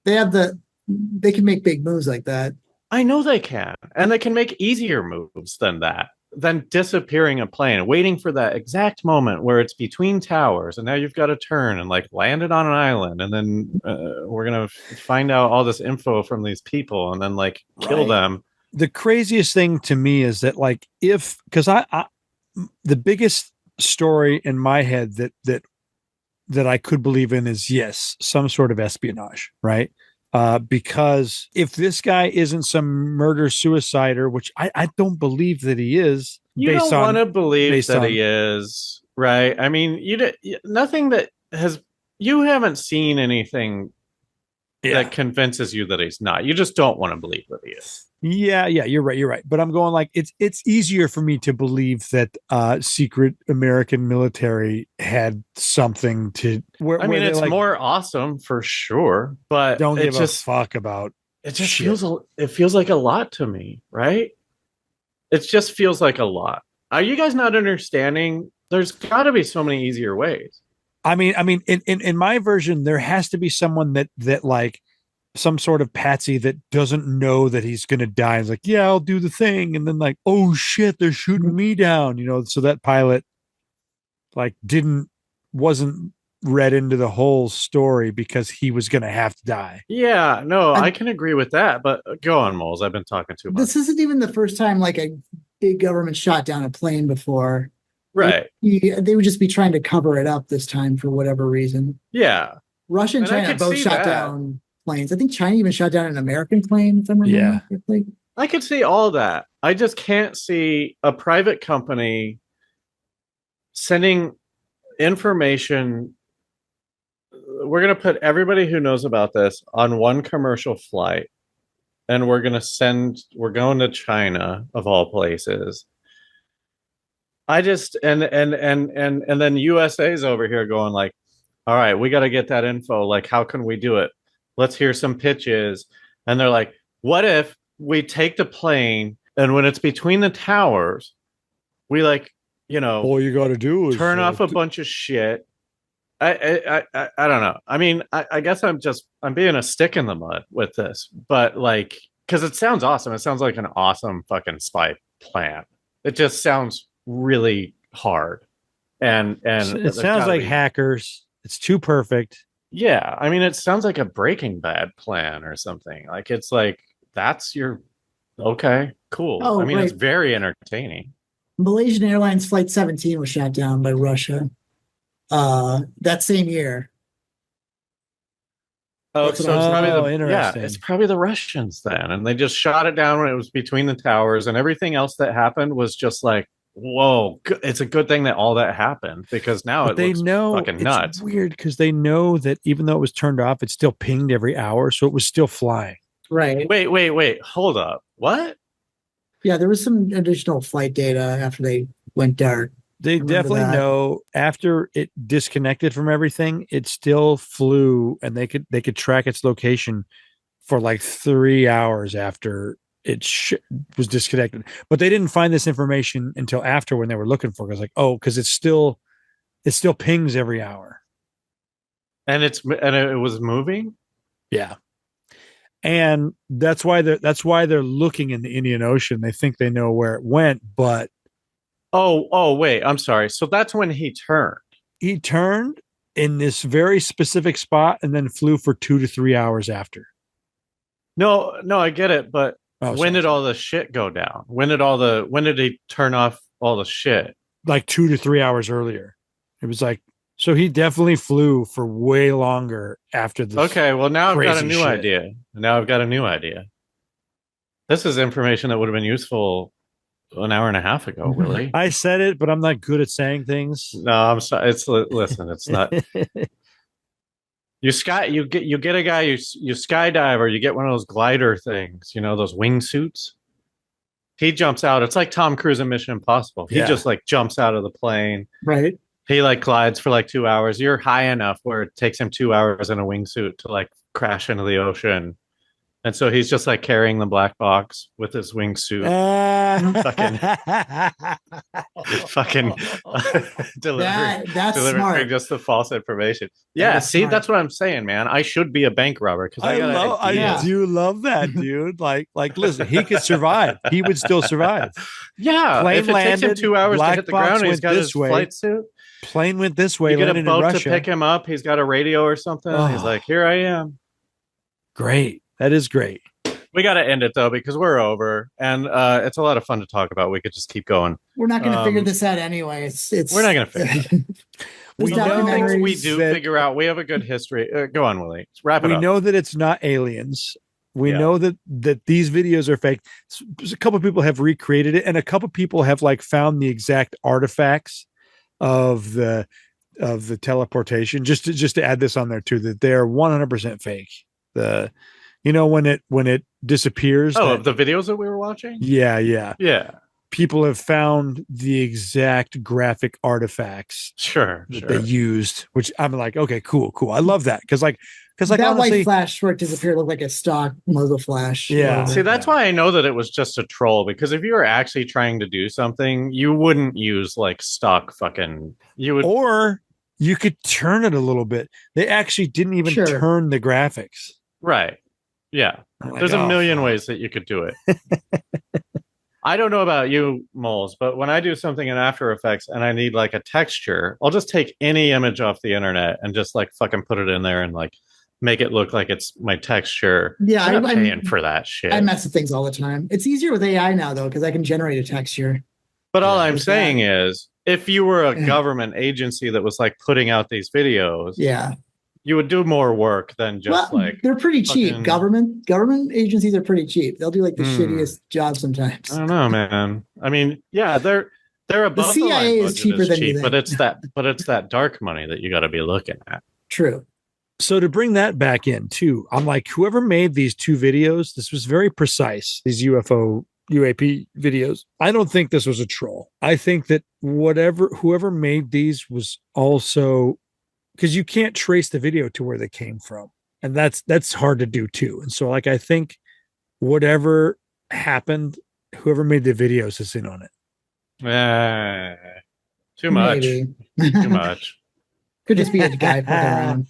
They can make big moves like that. I know they can, and they can make easier moves than that. Than disappearing a plane, waiting for that exact moment where it's between towers, and now you've got to turn and like land it on an island, and then we're gonna find out all this info from these people, and then like kill them. The craziest thing to me is that like because I the biggest story in my head that I could believe in is yes, some sort of espionage, right? Because if this guy isn't some murder-suicider, which I don't believe that he is. You don't want to believe that he is, right? I mean, nothing that you haven't seen anything that convinces you that he's not. You just don't want to believe that he is. Yeah, you're right. But I'm going like it's easier for me to believe that secret American military had something to. It's like, more awesome for sure, but don't give a fuck about. It just feels like a lot to me, right? It just feels like a lot. Are you guys not understanding? There's got to be so many easier ways. I mean, in my version, there has to be someone that like. Some sort of patsy that doesn't know that he's going to die. He's like, yeah, I'll do the thing. And then like, oh shit, they're shooting me down. So that pilot like wasn't read into the whole story because he was going to have to die. Yeah, no, I can agree with that, but go on, Moles. I've been talking too much. This isn't even the first time like a big government shot down a plane before. Right. They would just be trying to cover it up this time for whatever reason. Yeah. Russia and China both shot down planes. I think China even shot down an American plane, if I'm remembering correctly. I could see all that. I just can't see a private company sending information. We're going to put everybody who knows about this on one commercial flight, and we're going to China of all places. I just and then USA's over here going like, all right, we got to get that info. Like, how can we do it? Let's hear some pitches. And they're like, what if we take the plane and when it's between the towers, we like, all you got to do is turn off a bunch of shit. I don't know. I mean, I guess I'm being a stick in the mud with this, but like, because it sounds awesome. It sounds like an awesome fucking spy plan. It just sounds really hard. And it sounds like hackers. It's too perfect. Yeah, I mean, it sounds like a Breaking Bad plan or something. Like, it's like, that's your... Okay, cool. Oh, I mean, It's very entertaining. Malaysian Airlines Flight 17 was shot down by Russia that same year. Oh, so it's probably it's probably the Russians then. And they just shot it down when it was between the towers, and everything else that happened was just like, whoa, it's a good thing that all that happened, because now looks fucking nuts. It's weird because they know that even though it was turned off, it still pinged every hour, so it was still flying. Right. Wait, hold up. What? Yeah, there was some additional flight data after they went dark. They definitely know after it disconnected from everything, it still flew, and they could track its location for like 3 hours after it was disconnected. But they didn't find this information until after, when they were looking for it. I was like, oh, because it still pings every hour, and it was moving. Yeah, and that's why they're looking in the Indian Ocean. They think they know where it went, but oh wait, I'm sorry. So that's when he turned. He turned in this very specific spot and then flew for 2 to 3 hours after. No, I get it, but when did all the shit go down? When did he turn off all the shit? Like 2 to 3 hours earlier. It was like, so he definitely flew for way longer after this. Okay, well now I've got a new idea. Now I've got a new idea. This is information that would have been useful an hour and a half ago, Willie. I said it, but I'm not good at saying things. No, I'm sorry. Listen, it's not. You get a guy, you skydive, or you get one of those glider things, those wingsuits. He jumps out. It's like Tom Cruise in Mission Impossible. He just like jumps out of the plane. Right. He like glides for like 2 hours. You're high enough where it takes him 2 hours in a wingsuit to like crash into the ocean. And so he's just like carrying the black box with his wingsuit. Fucking that's smart. Just the false information. Yeah, see, that's what I'm saying, man. I should be a bank robber because I do love that, dude. Like, listen, he could survive. He would still survive. Yeah, plane if it takes him 2 hours to hit the ground, he's got his flight suit. Plane went this way. You get a boat to pick him up. He's got a radio or something. He's like, here I am. Great. That is great. We got to end it though because we're over, and it's a lot of fun to talk about. We could just keep going. We're not going to figure this out anyway. We're not going to figure it. We know things we do figure out. We have a good history. Go on, Willie. Wrap it up. We know that it's not aliens. We know that these videos are fake. A couple of people have recreated it, and a couple of people have like found the exact artifacts of the teleportation. Just to add this on there too, that they're 100% fake. When it disappears. Oh, the videos that we were watching? Yeah. People have found the exact graphic artifacts that they used, which I'm like, okay, cool. I love that. Because that honestly, white flash where it disappeared looked like a stock muzzle flash. Yeah. See, that's why I know that it was just a troll, because if you were actually trying to do something, you wouldn't use like stock or you could turn it a little bit. They actually didn't even turn the graphics. Right. Yeah. There's a million ways that you could do it. I don't know about you, Moles, but when I do something in After Effects and I need like a texture, I'll just take any image off the internet and just like fucking put it in there and like make it look like it's my texture. Yeah. I'm not paying for that shit. I mess with things all the time. It's easier with AI now though, because I can generate a texture. But all I'm saying is, if you were a government agency that was like putting out these videos, you would do more work than just they're pretty cheap. Government agencies are pretty cheap. They'll do like the shittiest job sometimes. I don't know, man. I mean, yeah, they're above the CIA is cheaper than you think. But it's that dark money that you got to be looking at. True. So to bring that back in too, I'm like, whoever made these two videos, this was very precise. These UAP videos. I don't think this was a troll. I think that whoever made these was also, because you can't trace the video to where they came from. And that's hard to do too. And so like, I think whatever happened, whoever made the videos is in on it. Too much. Too much. Could just be a guy fucking around.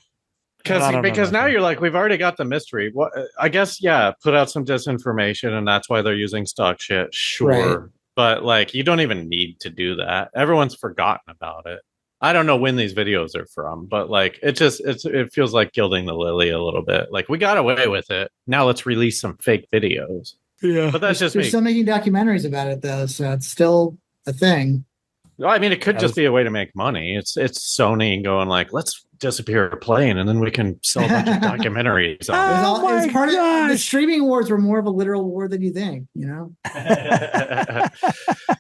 Because now you're like, we've already got the mystery. What I guess, put out some disinformation, and that's why they're using stock shit. Sure. Right. But like, you don't even need to do that. Everyone's forgotten about it. I don't know when these videos are from, but like, it feels like gilding the lily a little bit. Like, we got away with it. Now let's release some fake videos. Yeah. But that's just me. They're still making documentaries about it though, so it's still a thing. Well, I mean, it could just be a way to make money. It's Sony going like, let's disappear a plane and then we can sell a bunch of documentaries on it. It was part of the streaming wars were more of a literal war than you think,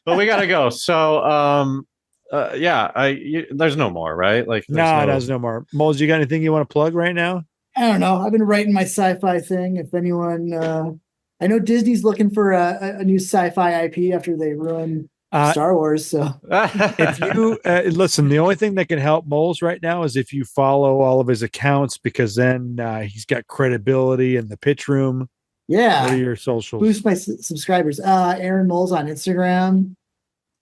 But we gotta go. So there's no more, right? Like, there's no more. Moles, you got anything you want to plug right now? I don't know. I've been writing my sci-fi thing. If anyone I know Disney's looking for a new sci-fi IP after they ruined Star Wars. So if you listen, the only thing that can help Moles right now is if you follow all of his accounts, because then he's got credibility in the pitch room. Yeah. What are your socials? Boost my subscribers. Aaron Moles on Instagram.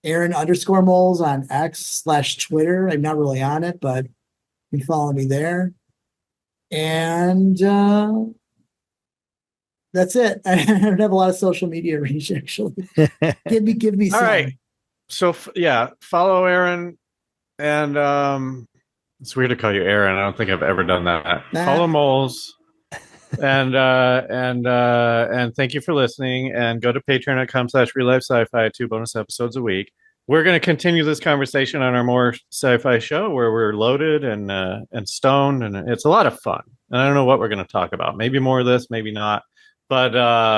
Aaron_Moles on X/Twitter. I'm not really on it, but you can follow me there. And that's it. I don't have a lot of social media reach, actually. Give me some. All right. So follow Aaron, and it's weird to call you Aaron. I don't think I've ever done that. Follow Moles, and thank you for listening. And go to patreon.com/RealLifeSciFi. 2 bonus episodes a week. We're going to continue this conversation on our more sci-fi show, where we're loaded and stoned, and it's a lot of fun. And I don't know what we're going to talk about. Maybe more of this, maybe not. But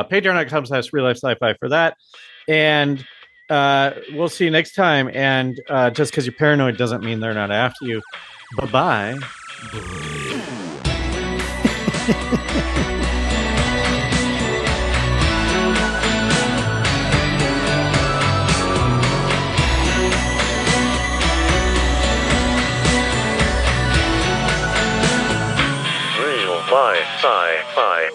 patreon.com/RealLifeSciFi for that. And we'll see you next time. And just because you're paranoid doesn't mean they're not after you. Bye-bye. Real Life Sci-Fi.